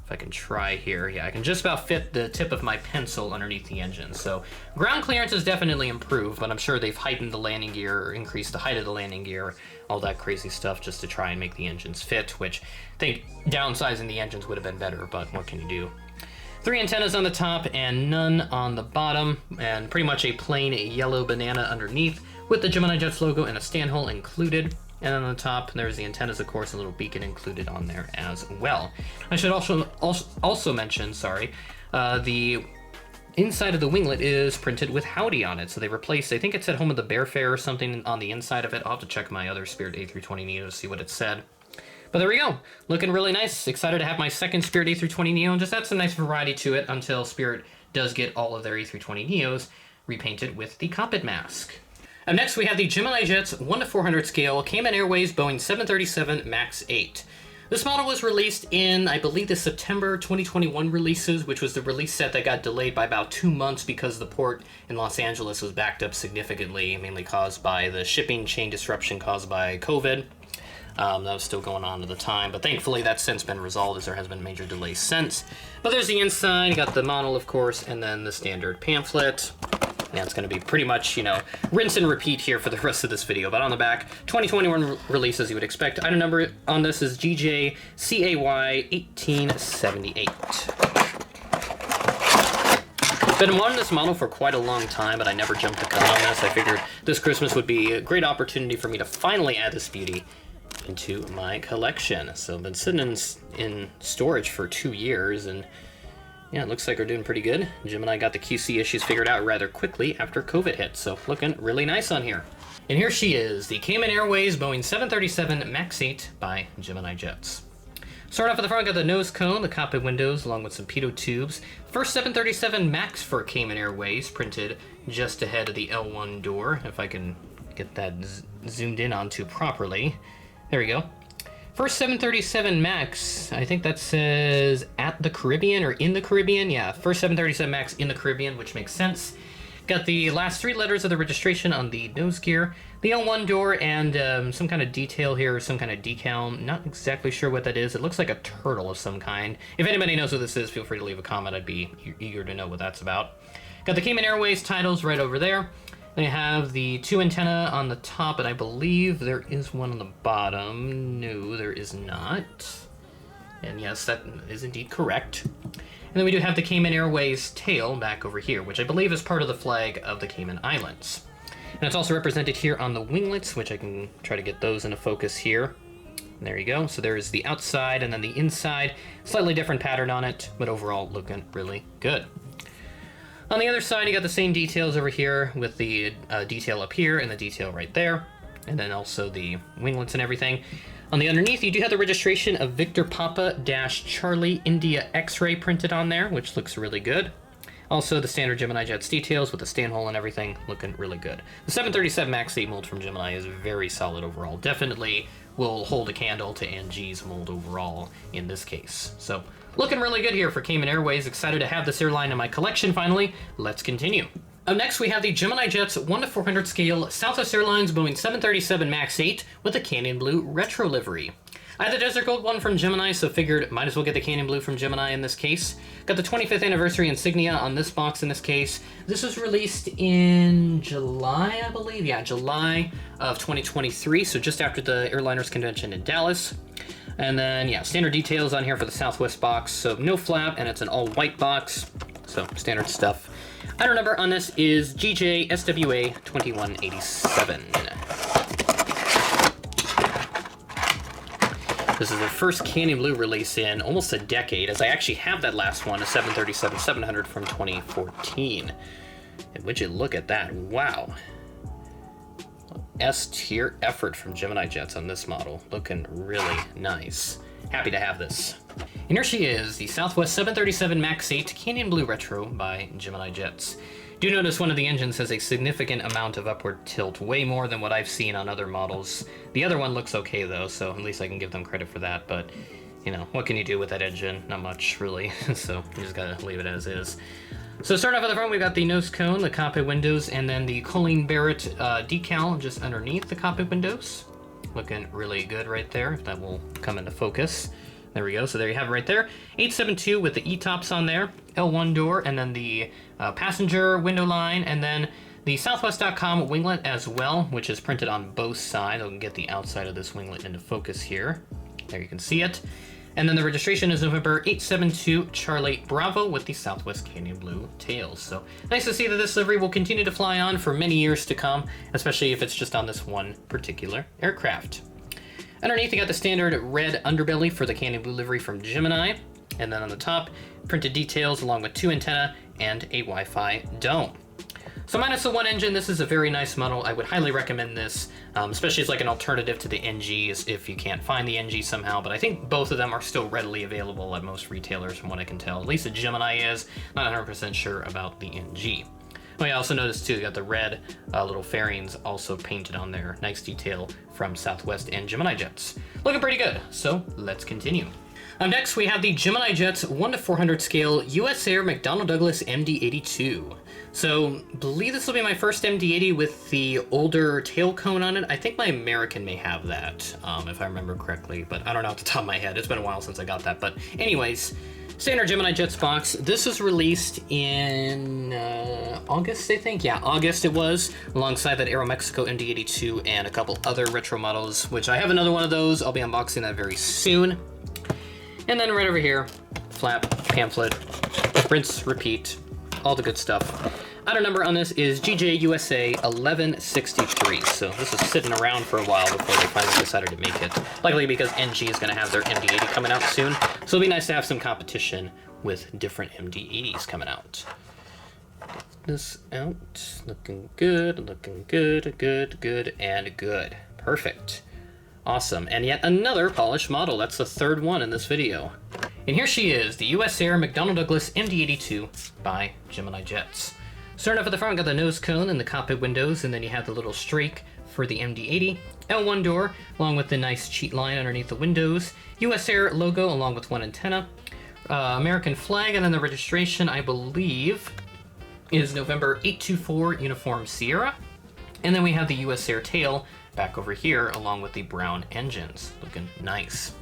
If I can try here, yeah, I can just about fit the tip of my pencil underneath the engine. So ground clearance has definitely improved, but I'm sure they've heightened the landing gear, or increased the height of the landing gear, all that crazy stuff just to try and make the engines fit, which I think downsizing the engines would have been better, but what can you do? 3 antennas on the top and none on the bottom, and pretty much a plain yellow banana underneath with the Gemini Jets logo and a stand hole included. And on the top, there's the antennas, of course, and a little beacon included on there as well. I should also mention, the inside of the winglet is printed with Howdy on it. So they replaced, I think it said Home of the Bear Fair or something on the inside of it. I'll have to check my other Spirit A320neo to see what it said. But there we go. Looking really nice. Excited to have my second Spirit A320neo and just add some nice variety to it until Spirit does get all of their A320neos repainted with the cockpit mask. Up next, we have the Gemini Jets 1-400 scale Cayman Airways Boeing 737 MAX 8. This model was released in, I believe, the September 2021 releases, which was the release set that got delayed by about 2 months because the port in Los Angeles was backed up significantly, mainly caused by the shipping chain disruption caused by COVID. That was still going on at the time, but thankfully that's since been resolved as there has been major delays since. But there's the inside, you got the model, of course, and then the standard pamphlet. Yeah, it's going to be pretty much, rinse and repeat here for the rest of this video. But on the back, 2021 release as you would expect. Item number on this is GJCAY1878. Been wanting this model for quite a long time, but I never jumped the gun on this. I figured this Christmas would be a great opportunity for me to finally add this beauty into my collection. So I've been sitting in storage for 2 years, and yeah, it looks like we're doing pretty good. Gemini got the QC issues figured out rather quickly after COVID hit, so looking really nice on here. And here she is, the Cayman Airways Boeing 737 MAX 8 by Gemini Jets. Start off at the front, got the nose cone, the cockpit windows, along with some pitot tubes. First 737 MAX for Cayman Airways, printed just ahead of the L1 door, if I can get that zoomed in onto properly. There we go. First 737 MAX, I think that says at the Caribbean or in the Caribbean. Yeah, first 737 MAX in the Caribbean, which makes sense. Got the last 3 letters of the registration on the nose gear, the L1 door, and some kind of detail here, some kind of decal. Not exactly sure what that is. It looks like a turtle of some kind. If anybody knows what this is, feel free to leave a comment. I'd be eager to know what that's about. Got the Cayman Airways titles right over there. They have the 2 antenna on the top, and I believe there is one on the bottom. No, there is not. And yes, that is indeed correct. And then we do have the Cayman Airways tail back over here, which I believe is part of the flag of the Cayman Islands. And it's also represented here on the winglets, which I can try to get those into focus here. And there you go. So there's the outside and then the inside. Slightly different pattern on it, but overall looking really good. On the other side, you got the same details over here with the detail up here and the detail right there. And then also the winglets and everything. On the underneath, you do have the registration of Victor Papa Charlie India X-ray printed on there, which looks really good. Also, the standard Gemini Jets details with the stand hole and everything looking really good. The 737 MAX 8 mold from Gemini is very solid overall. Definitely will hold a candle to NG's mold overall in this case. So, looking really good here for Cayman Airways. Excited to have this airline in my collection finally. Let's continue. Up next, we have the Gemini Jets 1-400 scale Southwest Airlines Boeing 737 MAX 8 with a canyon blue retro livery. I had the Desert Gold one from Gemini, so figured might as well get the Canyon Blue from Gemini in this case. Got the 25th anniversary insignia on this box in this case. This was released in July, I believe. Yeah, July of 2023, so just after the Airliners Convention in Dallas. And then, yeah, standard details on here for the Southwest box, so no flap, and it's an all-white box, so standard stuff. Item number on this is GJ SWA 2187. This is the first Canyon Blue release in almost a decade, as I actually have that last one, a 737-700 from 2014. And would you look at that? Wow. S-tier effort from Gemini Jets on this model. Looking really nice. Happy to have this. And here she is, the Southwest 737 MAX 8 Canyon Blue Retro by Gemini Jets. Do notice one of the engines has a significant amount of upward tilt, way more than what I've seen on other models. The other one looks okay though, so at least I can give them credit for that, but you know, what can you do with that engine? Not much, really, so you just gotta leave it as is. So starting off at the front, we've got the nose cone, the cockpit windows, and then the Colleen Barrett decal just underneath the cockpit windows. Looking really good right there, if that will come into focus. There we go, so there you have it right there. 872 with the E-tops on there, L1 door, and then the passenger window line, and then the Southwest.com winglet as well, which is printed on both sides. I'll get the outside of this winglet into focus here. There you can see it. And then the registration is November 872 Charlie Bravo with the Southwest Canyon Blue tails. So nice to see that this livery will continue to fly on for many years to come, especially if it's just on this one particular aircraft. Underneath, you got the standard red underbelly for the Canyon Blue livery from Gemini. And then on the top, printed details along with 2 antennae and a Wi-Fi dome. So minus the one engine, this is a very nice model. I would highly recommend this, especially as like an alternative to the NGs if you can't find the NG somehow. But I think both of them are still readily available at most retailers from what I can tell. At least the Gemini is. Not 100% sure about the NG. Oh yeah, I also noticed too, you got the red little fairings also painted on there. Nice detail from Southwest and Gemini Jets. Looking pretty good, so let's continue. Next, we have the Gemini Jets 1:400 scale USAir McDonnell Douglas MD-82. So, believe this will be my first MD-80 with the older tail cone on it. I think my American may have that, if I remember correctly, but I don't know off the top of my head. It's been a while since I got that, but anyways, standard Gemini Jets box. This was released in August, I think. Yeah, August it was, alongside that Aeromexico MD-82 and a couple other retro models, which I have another one of those. I'll be unboxing that very soon. And then right over here, flap, pamphlet, rinse, repeat, all the good stuff. Item number on this is GJUSA 1163. So this is sitting around for a while before they finally decided to make it. Likely because NG is going to have their MD-80 coming out soon. So it'll be nice to have some competition with different MD-80s coming out. Get this out. Looking good, good, and good. Perfect. Awesome, and yet another polished model. That's the third one in this video. And here she is, the USAir McDonnell Douglas MD-82 by Gemini Jets. Starting off at the front, we got the nose cone and the cockpit windows, and then you have the little streak for the MD-80, L1 door, along with the nice cheat line underneath the windows, USAir logo along with one antenna, American flag, and then the registration, I believe, is November 824 Uniform Sierra. And then we have the USAir tail back over here along with the brown engines. Looking nice.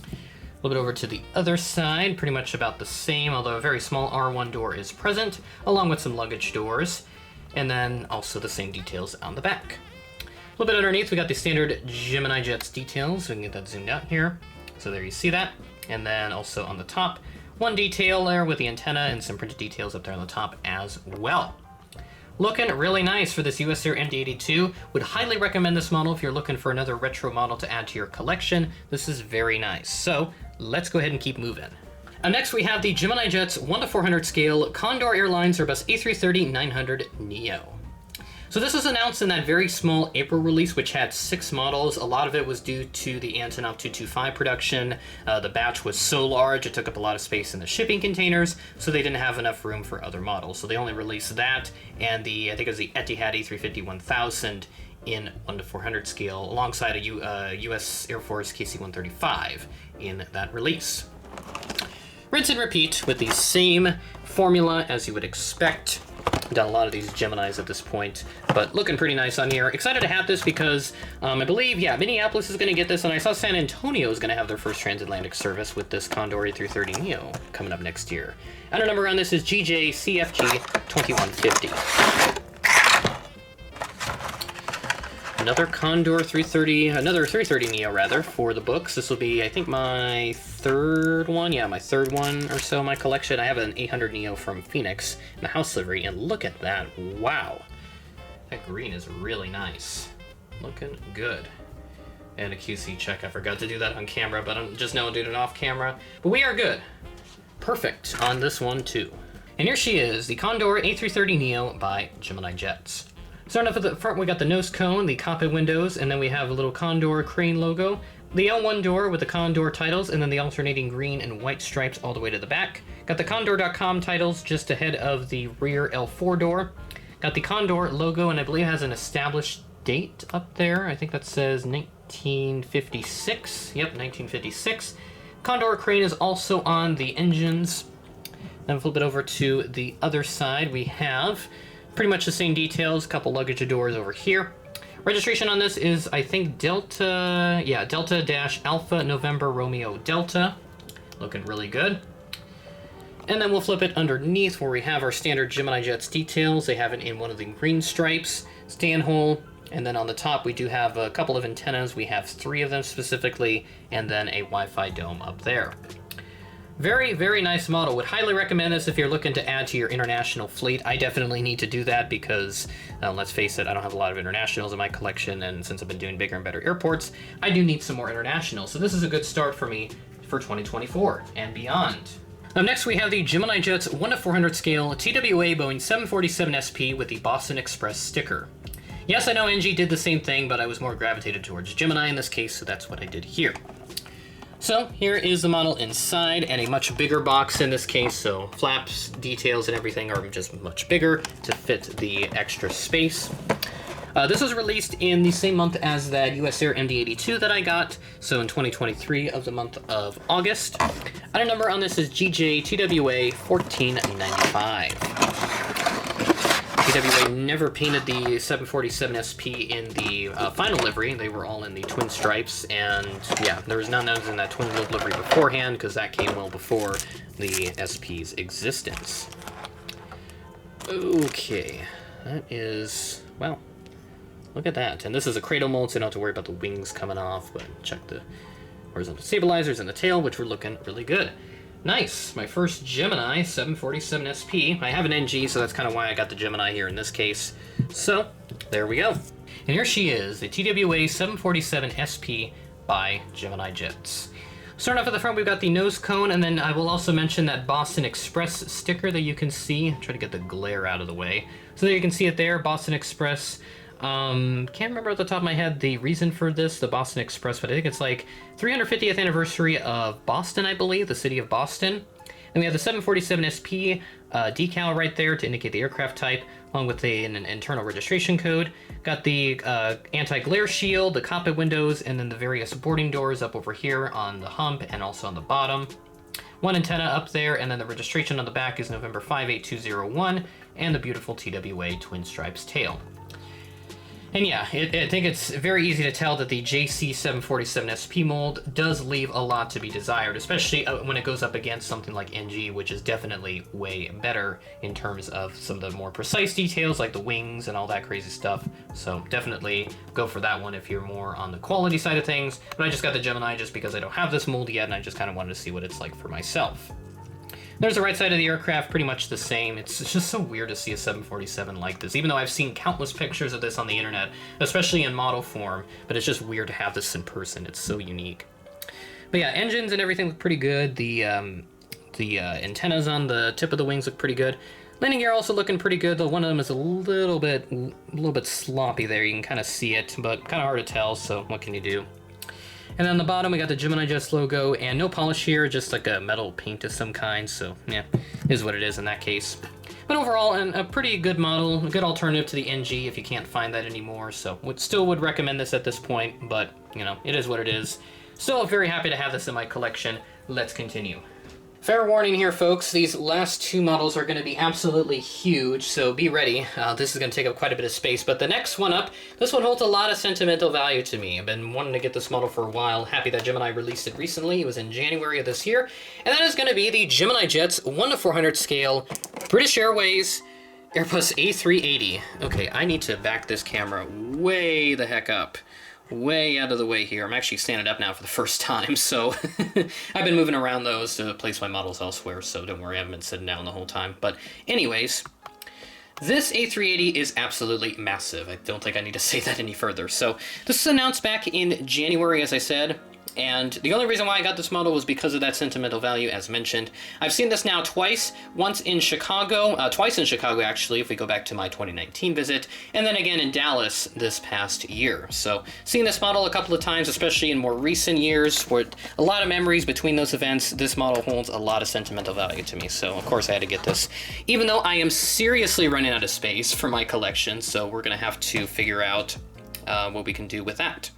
A little bit over to the other side, pretty much about the same, although a very small R1 door is present, along with some luggage doors, and then also the same details on the back. A little bit underneath, we got the standard Gemini Jets details. We can get that zoomed out here. So there you see that. And then also on the top, one detail there with the antenna and some printed details up there on the top as well. Looking really nice for this USAir MD-82. Would highly recommend this model if you're looking for another retro model to add to your collection. This is very nice. So let's go ahead and keep moving. Next we have the Gemini Jets 1:400 scale Condor Airlines Airbus A330-900neo. So this was announced in that very small April release, which had 6 models. A lot of it was due to the Antonov 225 production. The batch was so large, it took up a lot of space in the shipping containers, so they didn't have enough room for other models. So they only released that and the, I think it was the Etihad A350-1000 in 1:400 scale, alongside a US Air Force KC-135 in that release. Rinse and repeat with the same formula as you would expect. Done a lot of these Geminis at this point, but looking pretty nice on here. Excited to have this because I believe, yeah, Minneapolis is going to get this, and I saw San Antonio is going to have their first transatlantic service with this Condor A330neo coming up next year. And our number on this is GJCFG2150. Another Condor 330, another 330neo rather, for the books. This will be, I think, my third one. Yeah, my third one or so in my collection. I have an 800neo from Phoenix in the house livery, and look at that. Wow. That green is really nice. Looking good. And a QC check. I forgot to do that on camera, but I'm just now doing it off camera. But we are good. Perfect on this one, too. And here she is, the Condor A330neo by Gemini Jets. Starting off at the front, we got the nose cone, the cockpit windows, and then we have a little Condor crane logo, the L1 door with the Condor titles, and then the alternating green and white stripes all the way to the back. Got the Condor.com titles just ahead of the rear L4 door. Got the Condor logo, and I believe it has an established date up there. I think that says 1956. Yep, 1956. Condor crane is also on the engines. Then flip it over to the other side. We have pretty much the same details, a couple luggage doors over here. Registration on this is, I think, Delta, yeah, Delta-Alpha November Romeo Delta. Looking really good. And then we'll flip it underneath where we have our standard Gemini Jets details. They have it in one of the green stripes, stand hole, and then on the top we do have a couple of antennas. We have 3 of them specifically, and then a Wi-Fi dome up there. Very, very nice model. Would highly recommend this if you're looking to add to your international fleet. I definitely need to do that because, let's face it, I don't have a lot of internationals in my collection, and since I've been doing bigger and better airports, I do need some more internationals. So this is a good start for me for 2024 and beyond. Up next, we have the Gemini Jets 1/400 scale TWA Boeing 747 SP with the Boston Express sticker. Yes, I know NG did the same thing, but I was more gravitated towards Gemini in this case, so that's what I did here. So here is the model inside, and a much bigger box in this case, so flaps, details, and everything are just much bigger to fit the extra space. This was released in the same month as that USAir MD-82 that I got, so in 2023 of the month of August. Item number on this is GJTWA 1495. TWA never painted the 747 SP in the final livery. They were all in the twin stripes, and yeah, there was none in that twin livery beforehand because that came well before the SP's existence. Okay, that is, well, look at that. And this is a cradle mold, so you don't have to worry about the wings coming off, but check the horizontal stabilizers and the tail, which were looking really good. Nice, my first Gemini 747 SP. I have an NG, so that's kind of why I got the Gemini here in this case. So, there we go. And here she is, the TWA 747 SP by Gemini Jets. Starting off at the front, we've got the nose cone, and then I will also mention that Boston Express sticker that you can see. Try to get the glare out of the way. So there you can see it there, Boston Express. Can't remember at the top of my head the reason for this, the Boston Express, but I think it's like 350th anniversary of Boston, I believe, the city of Boston. And we have the 747 SP decal right there to indicate the aircraft type, along with an internal registration code. Got the anti-glare shield, the cockpit windows, and then the various boarding doors up over here on the hump and also on the bottom. One antenna up there, and then the registration on the back is November 58201, and the beautiful TWA twin stripes tail. And yeah, I think it's very easy to tell that the JC747SP mold does leave a lot to be desired, especially when it goes up against something like NG, which is definitely way better in terms of some of the more precise details like the wings and all that crazy stuff. So definitely go for that one if you're more on the quality side of things. But I just got the Gemini just because I don't have this mold yet, and I just kind of wanted to see what it's like for myself. There's the right side of the aircraft, pretty much the same. It's just so weird to see a 747 like this, even though I've seen countless pictures of this on the internet, especially in model form, but it's just weird to have this in person. It's so unique. But yeah, engines and everything look pretty good. The antennas on the tip of the wings look pretty good. Landing gear also looking pretty good, though one of them is a little bit sloppy there. You can kind of see it, but kind of hard to tell, so what can you do? And then on the bottom, we got the Gemini Jets logo, and no polish here, just like a metal paint of some kind, so yeah, is what it is in that case. But overall, a pretty good model, a good alternative to the NG if you can't find that anymore, so still would recommend this at this point, but, you know, it is what it is. Still very happy to have this in my collection. Let's continue. Fair warning here, folks, these last two models are going to be absolutely huge, so be ready. This is going to take up quite a bit of space, but the next one up, this one holds a lot of sentimental value to me. I've been wanting to get this model for a while. Happy that Gemini released it recently. It was in January of this year, and that is going to be the Gemini Jets 1:400 scale British Airways Airbus A380. Okay, I need to back this camera way the heck up. Way out of the way here. I'm actually standing up now for the first time, so I've been moving around those to place my models elsewhere, so don't worry, I haven't been sitting down the whole time. But anyways, this A380 is absolutely massive. I don't think I need to say that any further. So this was announced back in January, as I said, and the only reason why I got this model was because of that sentimental value, as mentioned. I've seen this now twice, once in Chicago, twice in Chicago actually, if we go back to my 2019 visit, and then again in Dallas this past year. So seeing this model a couple of times, especially in more recent years, with a lot of memories between those events, this model holds a lot of sentimental value to me. So of course I had to get this, even though I am seriously running out of space for my collection, so we're gonna have to figure out what we can do with that.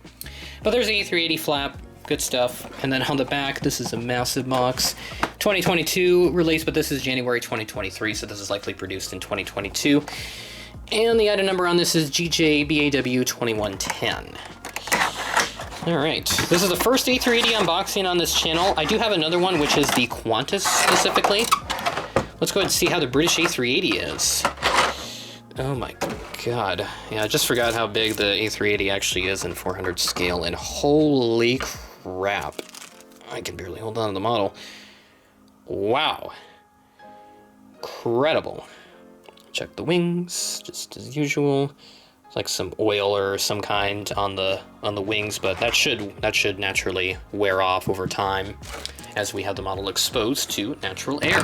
But there's the A380 flap. Good stuff. And then on the back, this is a massive box. 2022 release, but this is January 2023, so this is likely produced in 2022. And the item number on this is GJBAW2110. All right, this is the first A380 unboxing on this channel. I do have another one, which is the Qantas specifically. Let's go ahead and see how the British A380 is. Oh my God. Yeah, I just forgot how big the A380 actually is in 400 scale, and holy crap. I can barely hold on to the model. Wow. Incredible. Check the wings, just as usual. It's like some oil or some kind on the wings, but that should naturally wear off over time as we have the model exposed to natural air.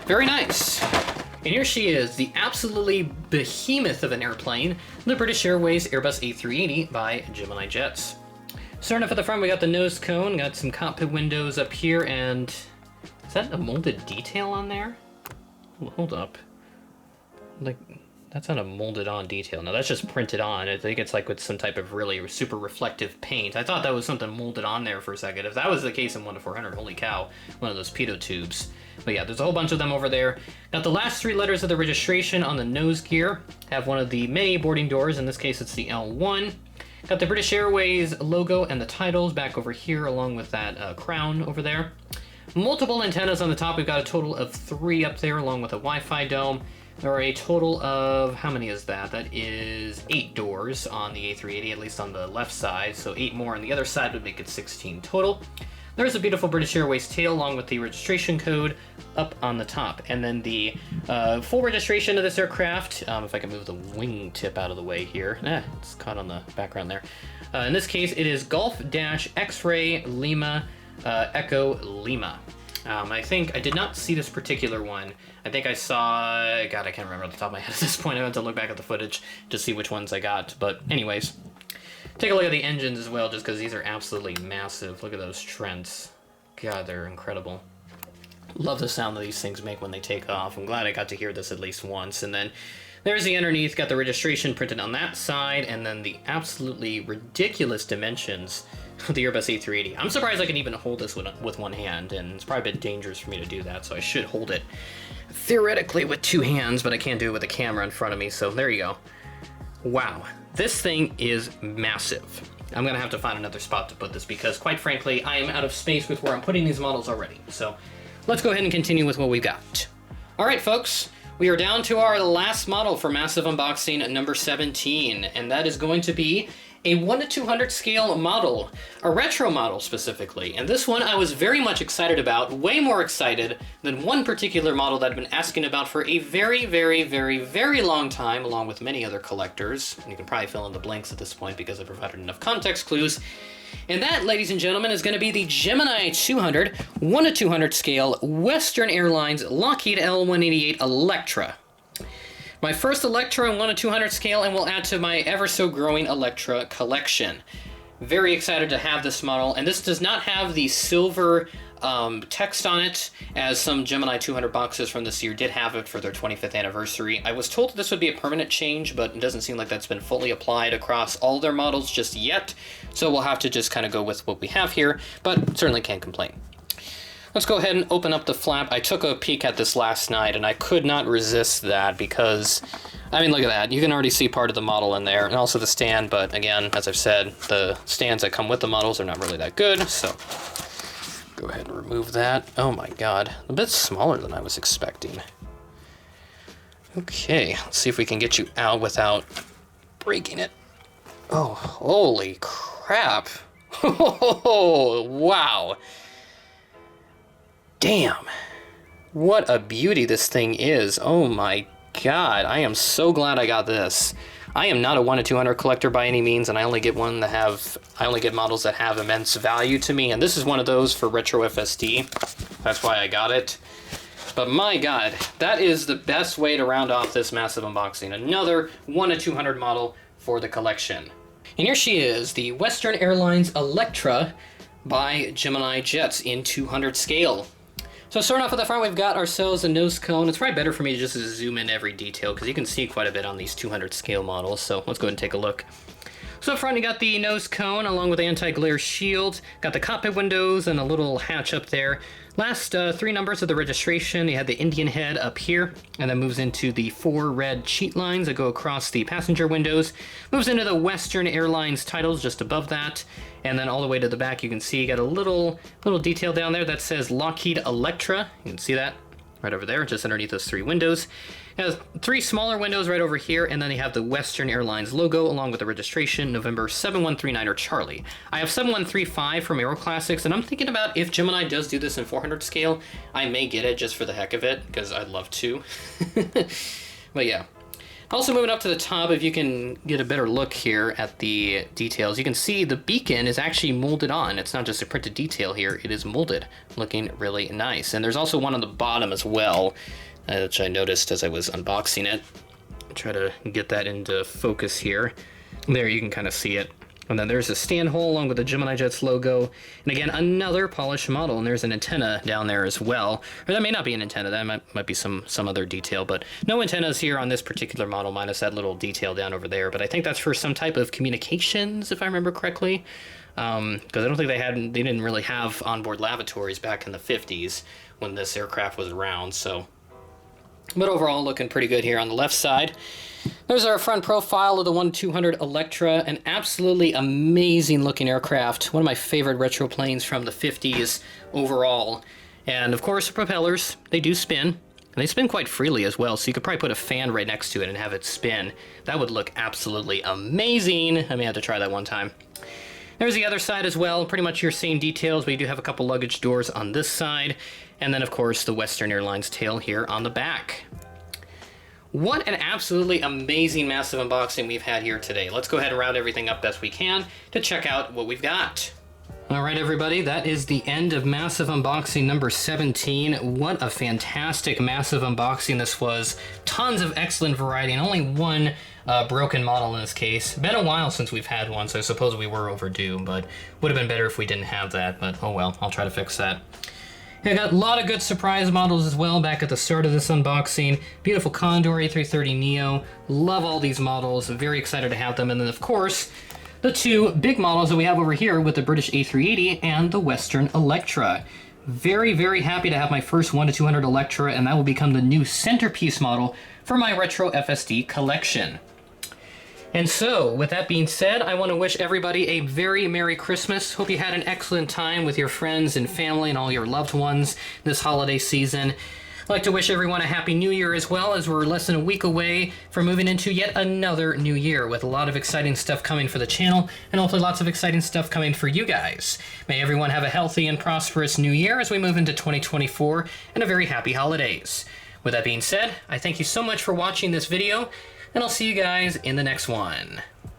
Very nice. And here she is, the absolutely behemoth of an airplane, the British Airways Airbus A380 by Gemini Jets. Starting off at the front, we got the nose cone, got some cockpit windows up here, and is that a molded detail on there? Hold up. Like, that's not a molded on detail. No, that's just printed on. I think it's like with some type of really super reflective paint. I thought that was something molded on there for a second. If that was the case in 1:400, holy cow, one of those pitot tubes. But yeah, there's a whole bunch of them over there. Got the last three letters of the registration on the nose gear. Have one of the many boarding doors. In this case, it's the L1. Got the British Airways logo and the titles back over here, along with that crown over there. Multiple antennas on the top. We've got a total of 3 up there, along with a Wi-Fi dome. There are a total of, how many is that? That is 8 doors on the A380, at least on the left side. So 8 more on the other side would make it 16 total. There's a beautiful British Airways tail along with the registration code up on the top. And then the full registration of this aircraft, if I can move the wing tip out of the way here. It's caught on the background there. In this case, it is Golf-X-Ray Lima Echo Lima. I think I did not see this particular one. I think I saw, God, I can't remember off the top of my head at this point. I had to look back at the footage to see which ones I got. But anyways, take a look at the engines as well, just because these are absolutely massive. Look at those Trents. God, they're incredible. Love the sound that these things make when they take off. I'm glad I got to hear this at least once. And then there's the underneath, got the registration printed on that side, and then the absolutely ridiculous dimensions of the Airbus A380. I'm surprised I can even hold this with one hand, and it's probably a bit dangerous for me to do that, so I should hold it theoretically with 2 hands, but I can't do it with a camera in front of me, so there you go. Wow, this thing is massive. I'm gonna have to find another spot to put this because, quite frankly, I am out of space with where I'm putting these models already. So let's go ahead and continue with what we've got. All right, folks, we are down to our last model for Massive Unboxing number 17, and that is going to be a 1:200 scale model, a retro model specifically. And this one I was very much excited about, way more excited than one particular model that I've been asking about for a very, very, very, very long time, along with many other collectors. And you can probably fill in the blanks at this point because I provided enough context clues. And that, ladies and gentlemen, is going to be the Gemini 200, 1:200 scale, Western Airlines Lockheed L188 Electra. My first Electra in 1:200 scale, and will add to my ever so growing Electra collection. Very excited to have this model, and this does not have the silver text on it, as some Gemini 200 boxes from this year did have it for their 25th anniversary. I was told that this would be a permanent change, but it doesn't seem like that's been fully applied across all their models just yet, so we'll have to just kind of go with what we have here, but certainly can't complain. let's go ahead and open up the flap. I took a peek at this last night, and I could not resist that because, I mean, look at that. You can already see part of the model in there, and also the stand, but again, as I've said, the stands that come with the models are not really that good, so go ahead and remove that. Oh my god, a bit smaller than I was expecting. Okay, let's see if we can get you out without breaking it. Oh, holy crap. Oh, wow. Damn. What a beauty this thing is. Oh my god, I am so glad I got this. I am not a 1-200 collector by any means, and I only get models that have immense value to me, and this is one of those for retro FSD. That's why I got it. But my god, that is the best way to round off this massive unboxing. Another 1-200 model for the collection. And here she is, the Western Airlines Electra by Gemini Jets in 200 scale. So starting off at the front, we've got ourselves a nose cone. It's probably better for me to just zoom in every detail because you can see quite a bit on these 200 scale models. So let's go ahead and take a look. So up front, you got the nose cone along with the anti-glare shield. Got the cockpit windows and a little hatch up there. Last 3 numbers of the registration, you had the Indian head up here, and then moves into the 4 red cheat lines that go across the passenger windows. Moves into the Western Airlines titles just above that, and then all the way to the back, you can see you got a little detail down there that says Lockheed Electra. You can see that right over there, just underneath those 3 windows. It has 3 smaller windows right over here, and then you have the Western Airlines logo along with the registration, November 7139 or Charlie. I have 7135 from Aero Classics, and I'm thinking about if Gemini does do this in 400 scale, I may get it just for the heck of it, because I'd love to. But yeah. Also moving up to the top, if you can get a better look here at the details, you can see the beacon is actually molded on. It's not just a printed detail here, it is molded, looking really nice. And there's also one on the bottom as well, which I noticed as I was unboxing it. Try to get that into focus here. There, you can kind of see it. And then there's a stand hole along with the Gemini Jets logo. And again, another polished model, and there's an antenna down there as well. Or that may not be an antenna, that might be some other detail, but no antennas here on this particular model, minus that little detail down over there. But I think that's for some type of communications, if I remember correctly. Because I don't think they didn't really have onboard lavatories back in the 50s when this aircraft was around, so. But overall, looking pretty good here on the left side. There's our front profile of the 1-200 Electra, an absolutely amazing looking aircraft. One of my favorite retro planes from the 50s overall. And of course, the propellers, they do spin. And they spin quite freely as well, so you could probably put a fan right next to it and have it spin. That would look absolutely amazing. I may have to try that one time. There's the other side as well, pretty much your same details, but you do have a couple luggage doors on this side. And then, of course, the Western Airlines tail here on the back. What an absolutely amazing massive unboxing we've had here today. Let's go ahead and round everything up best we can to check out what we've got. All right, everybody, that is the end of massive unboxing number 17. What a fantastic massive unboxing this was. Tons of excellent variety and only one broken model in this case. Been a while since we've had one, so I suppose we were overdue, but would have been better if we didn't have that, but oh well, I'll try to fix that. I got a lot of good surprise models as well back at the start of this unboxing. Beautiful Condor A330neo. Love all these models. Very excited to have them. And then, of course, the 2 big models that we have over here with the British A380 and the Western Electra. Very, very happy to have my first 1-200 Electra, and that will become the new centerpiece model for my retro FSD collection. And so, with that being said, I want to wish everybody a very Merry Christmas. Hope you had an excellent time with your friends and family and all your loved ones this holiday season. I'd like to wish everyone a Happy New Year as well, as we're less than a week away from moving into yet another new year with a lot of exciting stuff coming for the channel and hopefully lots of exciting stuff coming for you guys. May everyone have a healthy and prosperous new year as we move into 2024 and a very happy holidays. With that being said, I thank you so much for watching this video, and I'll see you guys in the next one.